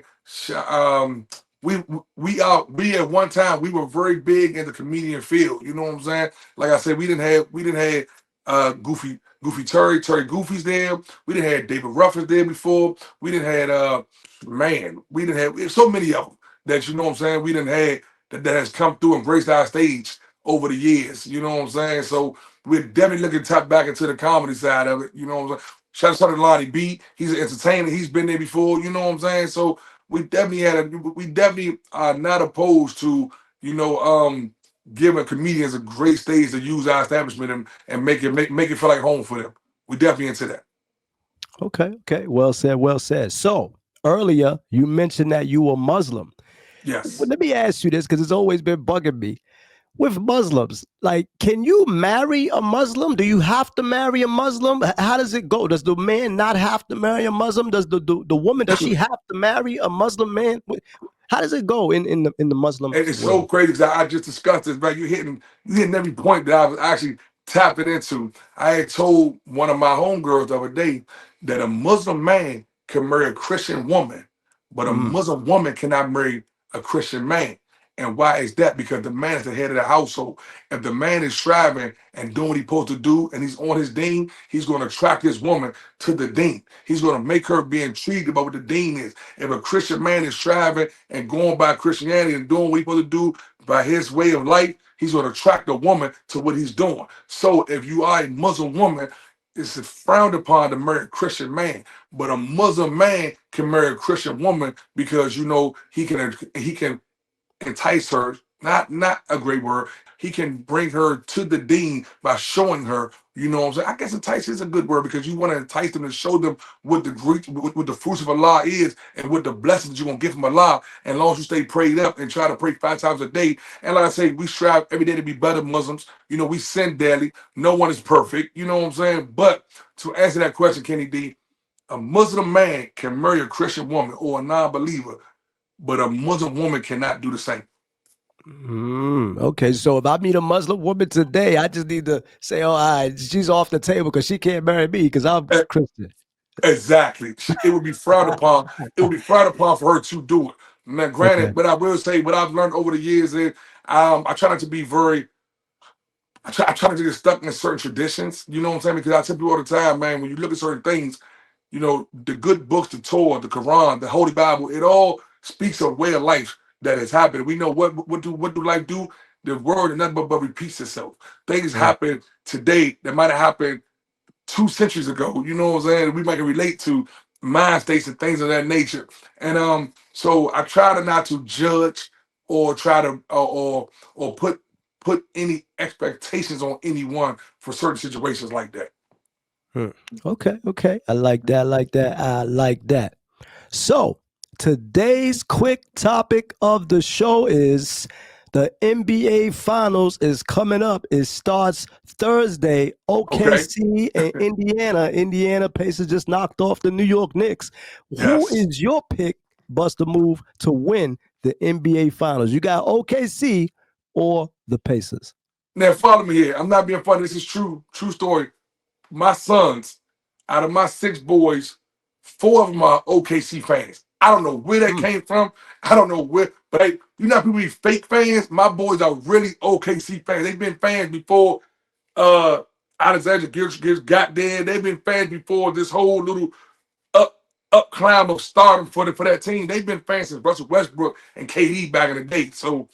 We we at one time we were very big in the comedian field. You know what I'm saying? Like I said, we didn't have Goofy Terry Goofy's there. We didn't have David Ruffins there before. We didn't had we didn't have so many of them that you know what I'm saying. We didn't have that has come through and graced our stage over the years. You know what I'm saying. So we're definitely looking to tap back into the comedy side of it. You know what I'm saying. Shout out to Lonnie B. He's an entertainer. He's been there before. You know what I'm saying. So we definitely are not opposed to you know giving comedians a great stage to use our establishment and make it feel like home for them. We definitely into that. Okay, okay. Well said, well said. So earlier you mentioned that you were Muslim. Well, Yes. let me ask you this because it's always been bugging me. With Muslims, like, can you marry a Muslim? Do you have to marry a Muslim? How does it go? Does the man not have to marry a Muslim? Does the woman, does she have to marry a Muslim man? How does it go in the Muslim And it's so world? crazy because I just discussed this, man. You hitting every point that I was actually tapping into. I had told one of my homegirls the other day that a Muslim man can marry a Christian woman, but a Mm. Muslim woman cannot marry a Christian man. And why is that? Because the man is the head of the household. If the man is striving and doing what he's supposed to do and he's on his deen, he's going to attract his woman to the deen. He's going to make her be intrigued about what the deen is. If a Christian man is striving and going by Christianity and doing what he's supposed to do by his way of life, he's going to attract a woman to what he's doing. So if you are a Muslim woman, it's frowned upon to marry a Christian man, but a Muslim man can marry a Christian woman because he can entice her, not a great word. He can bring her to the dean by showing her, you know what I'm saying? I guess entice is a good word because you want to entice them and show them what what the fruits of Allah is and what the blessings you're gonna get from Allah. And as long as you stay prayed up and try to pray 5 times a day. And like I say, we strive every day to be better Muslims. You know, we sin daily. No one is perfect, you know what I'm saying? But to answer that question, Kenny D, a Muslim man can marry a Christian woman or a non-believer, but a Muslim woman cannot do the same. Okay, so if I meet a Muslim woman today, I just need to say, "Oh, all right, she's off the table because she can't marry me because I'm E- Christian." Exactly. It would be frowned upon. It would be frowned upon for her to do it. Now, Okay. granted, but I will say what I've learned over the years is I try not to be very I try to get stuck in certain traditions. You know what I'm saying? Because I tell people all the time, man, when you look at certain things, you know, the good books, the Torah, the Quran, the Holy Bible, it all speaks of way of life that has happened. We know what do life do? The word and nothing but repeats itself. Things Mm, happen today that might have happened 2 centuries ago. You know what I'm saying? We might can relate to mind states and things of that nature. And so I try to not to judge or try to or put any expectations on anyone for certain situations like that. mm. Okay, okay. I like that. I like that. I like that. So, today's quick topic of the show is the NBA Finals is coming up. It starts Thursday. Okay. OKC and Indiana. Indiana Pacers just knocked off the New York Knicks. Who Yes. is your pick, Buster Move, to win the NBA Finals? You got OKC or the Pacers? Now follow me here. I'm not being funny. This is true. True story. My sons, out of my 6 boys, 4 of them are OKC fans. I don't know where that Mm, came from. I don't know where, but you know how people be fake fans. My boys are really OKC fans. They've been fans before Alexander Gilchrist got there. They've been fans before this whole little up climb of stardom for that team. They've been fans since Russell Westbrook and KD back in the day. So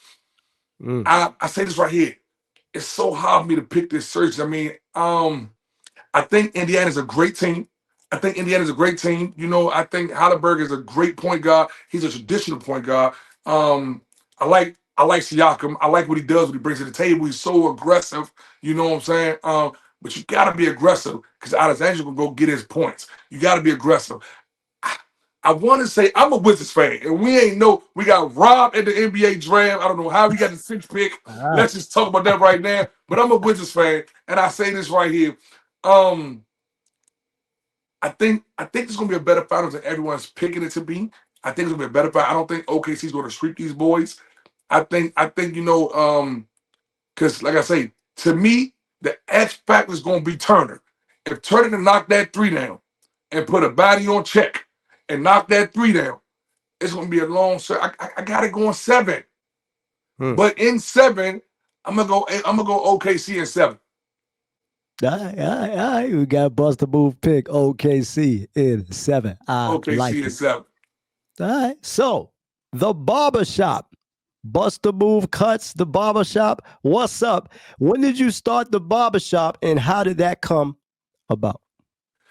mm. I say this right here. It's so hard for me to pick this search. I mean, I think Indiana's a great team. I think Indiana's a great team. You know, I think Halliburton is a great point guard. He's a traditional point guard. Um, I like Siakam. I like what he does, what he brings to the table. He's so aggressive. You know what I'm saying? But you gotta be aggressive because Alexander can go get his points. You gotta be aggressive. I want to say I'm a Wizards fan, and we ain't know we got robbed at the NBA draft. I don't know how we got the 6th pick. All right. Let's just talk about that right now. But I'm a Wizards fan, and I say this right here. Um, I think it's gonna be a better finals than everyone's picking it to be. I think it's gonna be a better fight. I don't think OKC's gonna sweep these boys. I think because like I say, to me, the X factor is gonna be Turner. If Turner can knock that 3 down and put a body on check and knock that 3 down, it's gonna be a long shot. I got it going 7, Mm. but in 7, I'm gonna go OKC in 7. All right, all right, all right. We got Buster Move pick OKC in 7. I OKC like in it. 7. All right. So, the barbershop. Buster Move cuts the barbershop. What's up? When did you start the barbershop and how did that come about?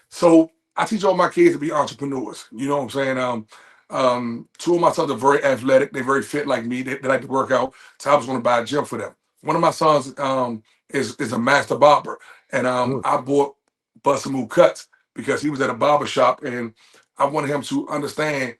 So I teach all my kids to be entrepreneurs. You know what I'm saying? 2 of my sons are very athletic. They're very fit like me. They like to work out. So I was going to buy a gym for them. One of my sons is a master barber, and Mm, I bought Buster Move cuts because he was at a barber shop, and I wanted him to understand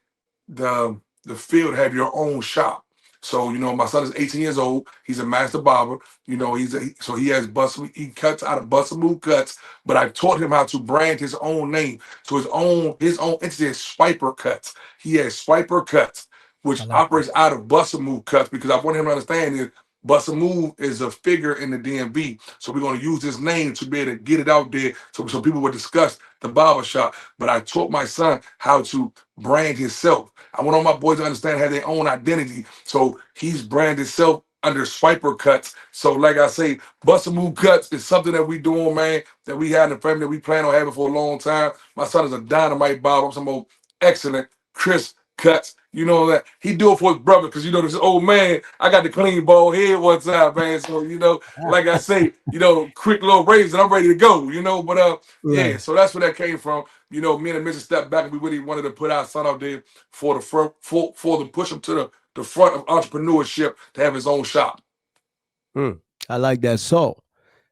the field, have your own shop. So you know, my son is 18 years old. He's a master barber. You know, so he has he cuts out of Buster Move cuts, but I taught him how to brand his own name. So his own entity is Swiper Cuts. He has Swiper Cuts, I which like that. operates out of Buster Move Cuts because I want him to understand is Buster Move is a figure in the DMV. So we're going to use this name to be able to get it out there so people would discuss the barber shop. But I taught my son how to brand himself. I want all my boys to understand have their own identity. So he's branded himself under Swiper Cuts. So like I say, Buster Move Cuts is something that we doing, man, that we had in the family that we plan on having for a long time. My son is a dynamite barber, some old excellent, crisp cuts. You know that he do it for his brother because you know this old man. I got the clean bald head one time, man. So you know, like I say, quick little razor, I'm ready to go. But yeah. Right. So that's where that came from. Me and the Mrs. stepped back and we really wanted to put our son out there for the front, for the push him to the front of entrepreneurship to have his own shop. Mm, I like that. So,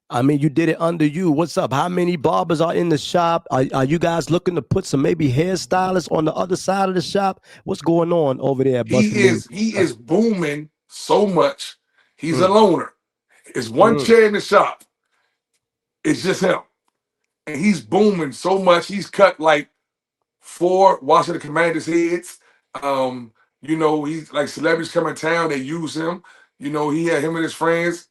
I mean, you did it under you. What's up? How many barbers are in the shop? Are you guys looking to put some maybe hairstylists on the other side of the shop? What's going on over there at Buster He Move? is he is booming so much. He's a Mm, loner. It's one mm, chair in the shop. It's just him, and he's booming so much. He's cut like 4 Washington Commanders heads. He's like celebrities come in town. They use him. He had him and his friends.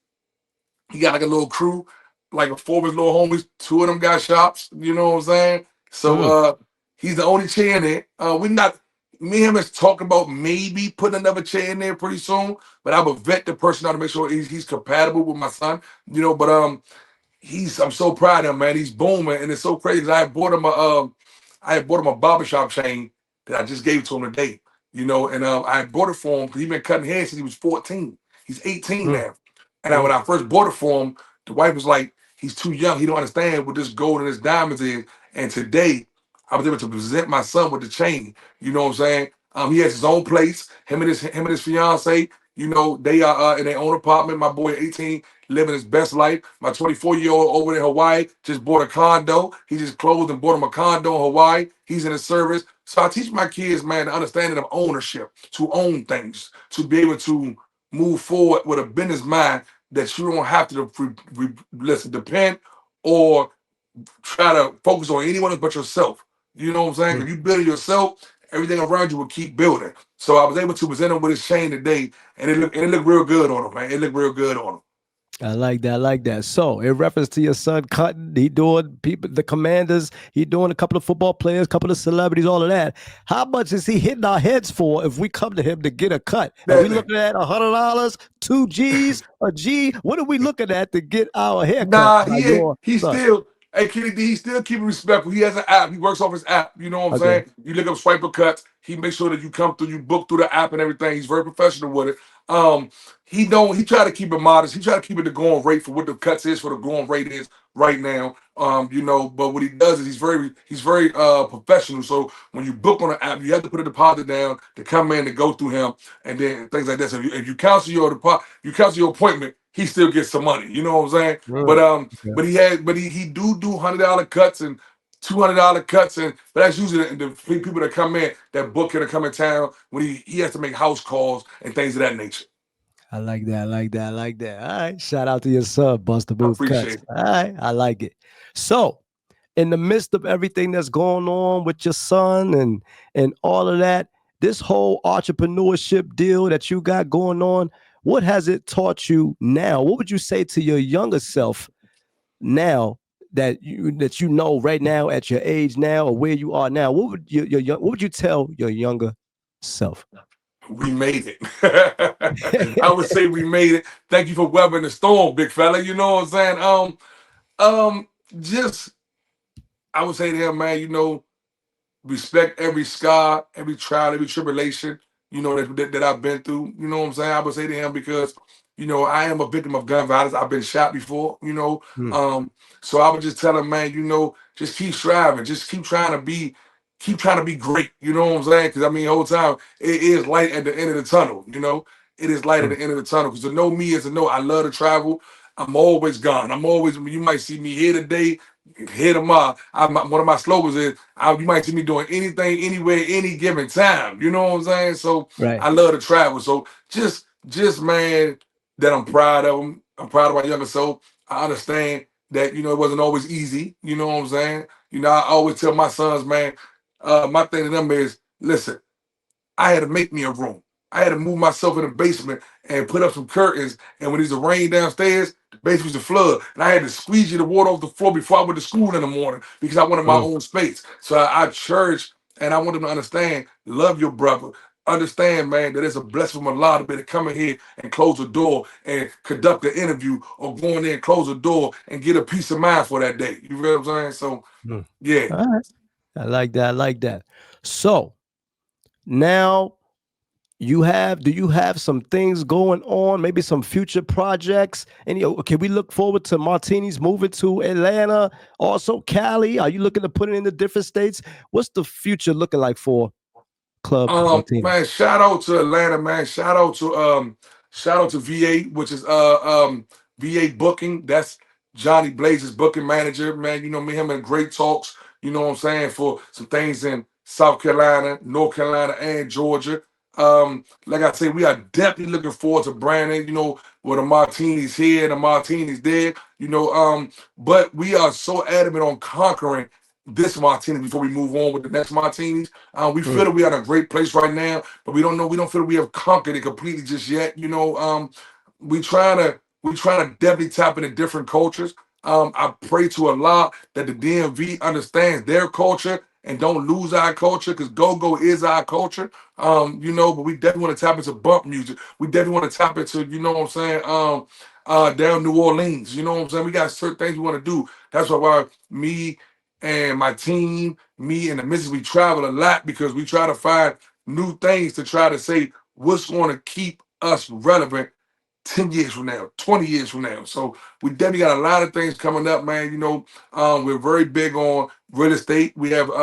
He got like a little crew, like 4 of his little homies. 2 of them got shops. You know what I'm saying? So mm. he's the only chair in it. We're not. Me and him is talking about maybe putting another chair in there pretty soon. But I will vet the person out to make sure he's compatible with my son. But I'm so proud of him, man. He's booming, and it's so crazy. I had bought him a barbershop chain that I just gave to him today. And I had bought it for him because he's been cutting hair since he was 14. He's 18 Mm, now. And mm, when I first bought it for him, the wife was like, "He's too young. He don't understand what this gold and this diamonds is." And today, I was able to present my son with the chain. You know what I'm saying? He has his own place. Him and his fiance. They are in their own apartment. My boy, 18, living his best life. My 24-year-old over in Hawaii just bought a condo. He just closed and bought him a condo in Hawaii. He's in the service. So I teach my kids, man, the understanding of ownership, to own things, to be able to move forward with a business mind that you don't have to listen, depend or try to focus on anyone else but yourself. You know what I'm saying? mm. If you build it yourself, everything around you will keep building. So I was able to present him with his chain today, and it looked real good on him, man. It looked real good on him. I like that. I like that. So, in reference to your son cutting, he doing people, the Commanders, he doing a couple of football players, a couple of celebrities, all of that. How much is he hitting our heads for if we come to him to get a cut? Are we That looking at $100, 2 G's, a G? What are we looking at to get our haircut Nah, by he ain't. your He son? still, hey, Kenny D, he still keeping respectful. He has an app. He works off his app. You know what I'm Okay. saying? You look up Swiper Cuts. He makes sure that you come through, you book through the app and everything. He's very professional with it. He try to keep it modest. He try to keep it the going rate for what the cuts is, for the going rate is right now. But what he does is he's very professional. So when you book on the app, you have to put a deposit down to come in to go through him and then things like that. So if you cancel your appointment, he still gets some money. You know what I'm saying? But Mm, okay. he do $100 cuts and $200 cuts, but that's usually the people that come in that book him to come in town when he has to make house calls and things of that nature. I like that. I like that. I like that. All right. Shout out to your son, Buster I Move Cuts. appreciate it. All right. I like it. So, in the midst of everything that's going on with your son and all of that, this whole entrepreneurship deal that you got going on, what has it taught you now? What would you say to your younger self now that you know right now at your age now or where you are now? What would what would you tell your younger self? We made it. I would say we made it. Thank you for weathering the storm, big fella. You know what I'm saying? Just I would say to him, man. Respect every scar, every trial, every tribulation, that I've been through. You know what I'm saying? I would say to him because, I am a victim of gun violence. I've been shot before. Hmm, So I would just tell him, man, just keep striving, just keep trying to be great. You know what I'm saying? Because I mean, the whole time it is light at the end of the tunnel. It is light at hmm. the end of the tunnel. Because to know me is to know I love to travel. I'm always gone. You might see me here today, here tomorrow. One of my slogans is, you might see me doing anything, anywhere, any given time. You know what I'm saying? So Right. I love to travel. So just man, that I'm proud of them. I'm proud of my younger self. I understand that it wasn't always easy. You know what I'm saying? I always tell my sons, man, my thing to them is, listen, I had to make me a room. I had to move myself in the basement and put up some curtains. And when there's a rain downstairs, the basement was a flood. And I had to squeegee the water off the floor before I went to school in the morning because I wanted my Mm, own space. So I church and I want them to understand, love your brother. Understand, man, that it's a blessing from Allah to be able to come in here and close the door and conduct an interview or go in there and close the door and get a peace of mind for that day. You feel what I'm saying? So, mm. yeah. All right. I like that. I like that. So now do you have some things going on, maybe some future projects? Can we look forward to Martinis moving to Atlanta, also Cali? Are you looking to put it in the different states? What's the future looking like for Club Martinis? Man, shout out to Atlanta, man. Shout out to VA, which is VA booking. That's Johnny Blaze's booking manager, man. Me and him in great talks, you know what I'm saying, for some things in South Carolina, North Carolina, and Georgia. Like I said, we are definitely looking forward to branding, with the Martinis here and the Martinis there, but we are so adamant on conquering this Martini before we move on with the next Martinis. We Mm, feel that we are in a great place right now, but we don't know. We don't feel that we have conquered it completely just yet. We trying to definitely tap into different cultures. I pray to Allah that the DMV understands their culture and don't lose our culture, because go-go is our culture. But we definitely want to tap into bump music. We definitely want to tap into, you know what I'm saying, down New Orleans. You know what I'm saying? We got certain things we want to do. That's why me and my team, me and the missus, we travel a lot because we try to find new things to try to say what's going to keep us relevant 10 years from now, 20 years from now. So we definitely got a lot of things coming up, man. We're very big on real estate. We have we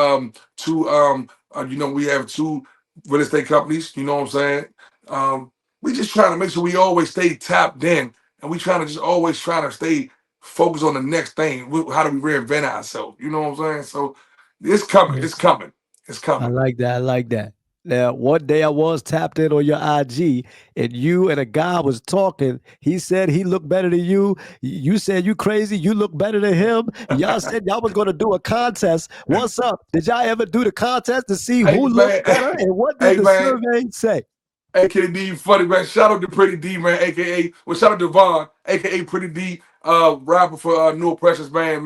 have two real estate companies, you know what I'm saying? We just trying to make sure we always stay tapped in, and we trying to just always trying to stay focused on the next thing. How do we reinvent ourselves? You know what I'm saying? So it's coming, it's coming, it's I coming. like that. I like that. Now, one day I was tapped in on your IG, and you and a guy was talking. He said he looked better than you. You said you crazy. You look better than him. Y'all said y'all was going to do a contest. What's up? Did y'all ever do the contest to see Hey who man, looked better? And what did hey the man, survey say? AKA D, funny man. Shout out to Pretty D, man. Shout out to Devon, AKA Pretty D, rapper for New Precious, man.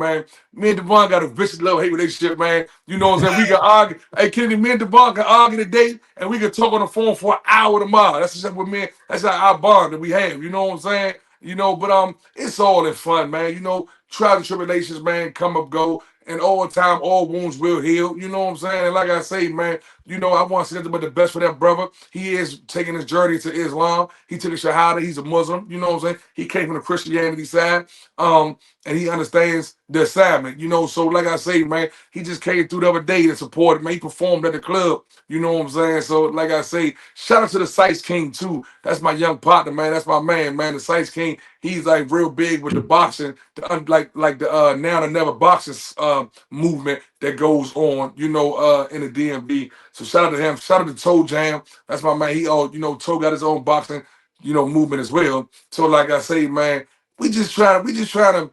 Me and Devon got a vicious love hate relationship, man. You know what I'm saying? We can argue. Hey, Kennedy, me and Devon can argue today, and we can talk on the phone for an hour tomorrow. That's just what me. That's our bond that we have. You know what I'm saying? But it's all in fun, man. Trials and tribulations, man, come up, go. And all time, all wounds will heal. You know what I'm saying? And like I say, man, I want to say nothing but the best for that brother. He is taking his journey to Islam. He took a Shahada. He's a Muslim. You know what I'm saying? He came from the Christianity side. And he understands the assignment. So like I say, man, he just came through the other day to support me. He performed at the club. You know what I'm saying? So like I say, shout out to the Sites King too. That's my young partner, man. That's my man. The Sites King. He's like real big with the boxing, like the now and never boxing movement that goes on, in the DMV. So shout out to him. Shout out to Toe Jam. That's my man. Toe got his own boxing, movement as well. So like I say, man, we just trying to,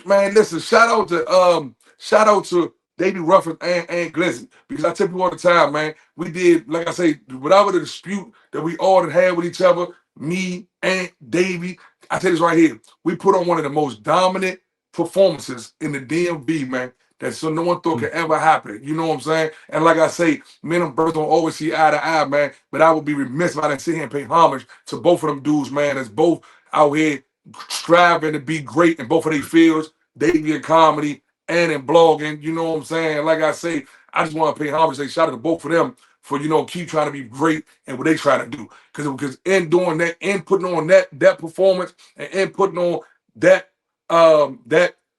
man, listen, shout out to Davey Ruffin and Glizzy. Because I tell you all the time, man, we did, like I say, whatever the dispute that we all had with each other, me and Davey, I tell you this right here. We put on one of the most dominant performances in the DMV, man. That so no one thought could ever happen. You know what I'm saying? And like I say, me and them brothers don't always see eye to eye, man. But I would be remiss if I didn't sit here and pay homage to both of them dudes, man. That's both out here striving to be great in both of their fields, Davey in comedy and in blogging. You know what I'm saying? Like I say, I just want to pay homage. Say shout out to both of them for keep trying to be great and what they try to do. Because in doing that, in putting on that performance, and in putting on that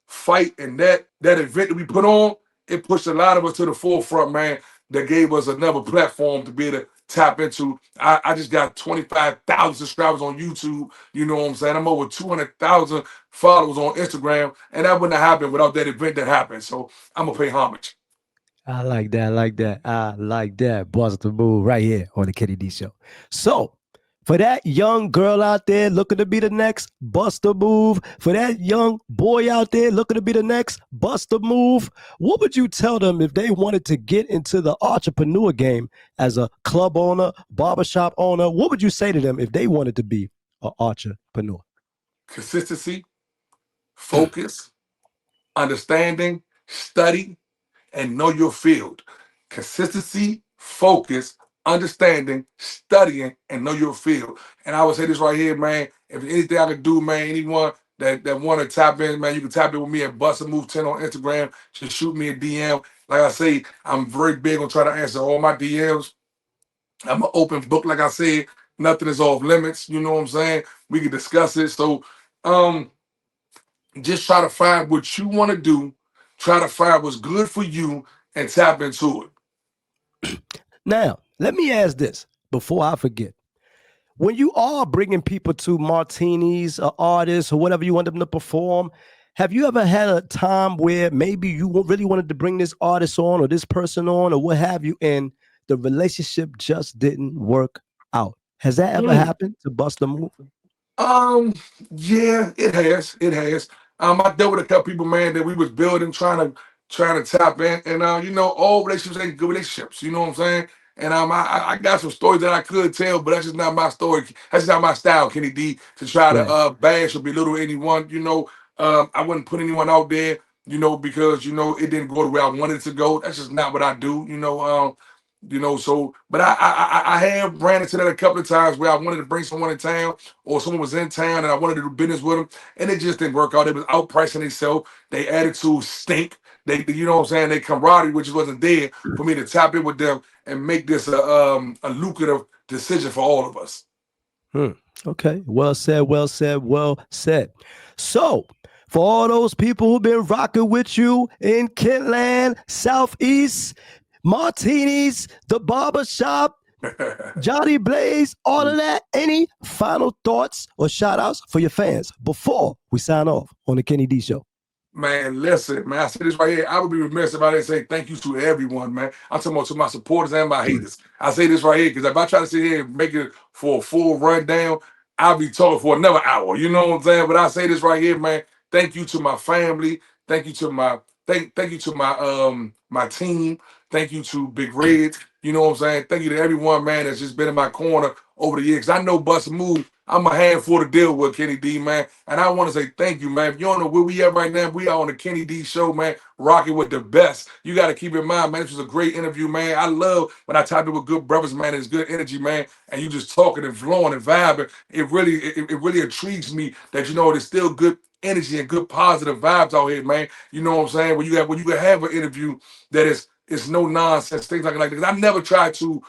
fight and that event that we put on, it pushed a lot of us to the forefront, man. That gave us another platform to be able to tap into. I just got 25,000 subscribers on YouTube. You know what I'm saying? I'm over 200,000 followers on Instagram, and that wouldn't have happened without that event that happened. So I'm gonna pay homage. I like that. I like that. I like that. Bustamove right here on the Kenny D Show. So, for that young girl out there looking to be the next Bustamove, for that young boy out there looking to be the next Bustamove, what would you tell them if they wanted to get into the entrepreneur game as a club owner, barbershop owner? What would you say to them if they wanted to be an entrepreneur? Consistency, focus, understanding, study, and know your field. Consistency, focus, understanding, studying, and know your field. And I would say this right here, man. If anything I could do, man, anyone that want to tap in, man, you can tap in with me at Bustamove10 on Instagram. Just shoot me a DM. Like I say, I'm very big on trying to answer all my DMs. I'm an open book, like I said. Nothing is off limits. You know what I'm saying? We can discuss it. So um just try to find what you want to do, try to find what's good for you, and tap into it. Now, let me ask this before I forget. When you are bringing people to martinis or artists or whatever you want them to perform, have you ever had a time where maybe you really wanted to bring this artist on or this person on or what have you, and the relationship just didn't work out? Has that ever Mm. happened to Bust a Move? Um, yeah, it has. It has. I dealt with a couple people, man, that we was building, trying to tap in, and all relationships ain't good relationships. You know what I'm saying? And I got some stories that I could tell, but that's just not my story. That's just not my style, Kenny D, to try to Right. bash or belittle anyone. I wouldn't put anyone out there. because it didn't go the way I wanted it to go. That's just not what I do. So, but I have ran into that a couple of times where I wanted to bring someone in town, or someone was in town and I wanted to do business with them, and it just didn't work out. They was outpricing themselves. They attitude stink. You know what I'm saying? They camaraderie, which wasn't there for me to tap in with them and make this a lucrative decision for all of us. Okay. Well said, well said, well said. So, for all those people who've been rocking with you in Kentland, Southeast, Martinis, the barbershop, Johnny Blaze, all of that, any final thoughts or shout outs for your fans before we sign off on the Kenny D Show? Man, listen, man. I say this right here. I would be remiss if I didn't say thank you to everyone, man. I'm talking about to my supporters and my haters. I say this right here because if I try to sit here and make it for a full rundown, I'll be talking for another hour. You know what I'm saying? But I say this right here, man. Thank you to my family. Thank you to thank you to my team. Thank you to Big Red. You know what I'm saying? Thank you to everyone, man, that's just been in my corner over the years. I know Bustamove, I'm a handful to deal with, Kenny D, man. And I want to say thank you, man. If you don't know where we at right now, we are on the Kenny D Show, man, rocking with the best. You got to keep in mind, man, this was a great interview, man. I love when I type it with good brothers, man. It's good energy, man. And you just talking and flowing and vibing. It really intrigues me that, there's still good energy and good positive vibes out here, man. You know what I'm saying? When you can have an interview that is it's no nonsense, things like that. Because I never try to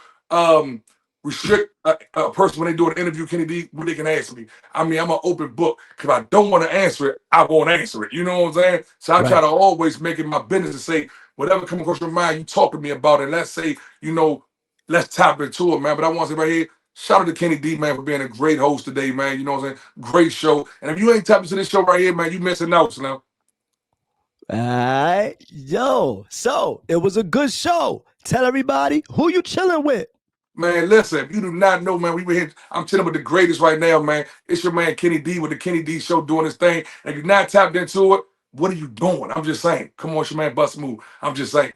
restrict a person when they do an interview, Kenny D, what they can ask me. I mean, I'm an open book. If I don't want to answer it, I won't answer it. You know what I'm saying? So I try to always make it my business to say, whatever comes across your mind, you talk to me about it. Let's say, let's tap into it, man. But I want to say right here, shout out to Kenny D, man, for being a great host today, man. You know what I'm saying? Great show. And if you ain't tapped into this show right here, man, you missing out now. All right. Yo, so it was a good show. Tell everybody who you chilling with. Man, listen, if you do not know, man, we were here. I'm chilling with the greatest right now, man. It's your man Kenny D with the Kenny D Show doing his thing. And if you're not tapped into it, what are you doing? I'm just saying. Come on, it's your man Bustamove. I'm just saying.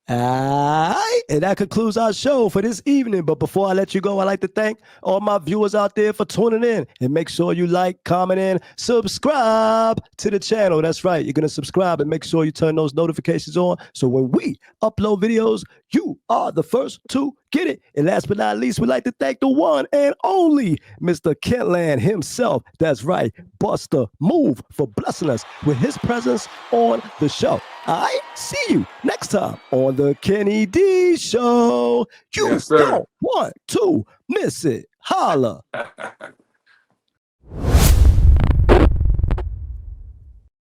All right. And that concludes our show for this evening. But before I let you go, I'd like to thank all my viewers out there for tuning in. And make sure you like, comment, and subscribe to the channel. That's right. You're going to subscribe and make sure you turn those notifications on. So when we upload videos, you are the first to get it. And last but not least, we'd like to thank the one and only Mr. Kentland himself. That's right, Bustamove, for blessing us with his presence on the show. All right, see you next time on the Kenny D Show. You don't want to miss it. Holla.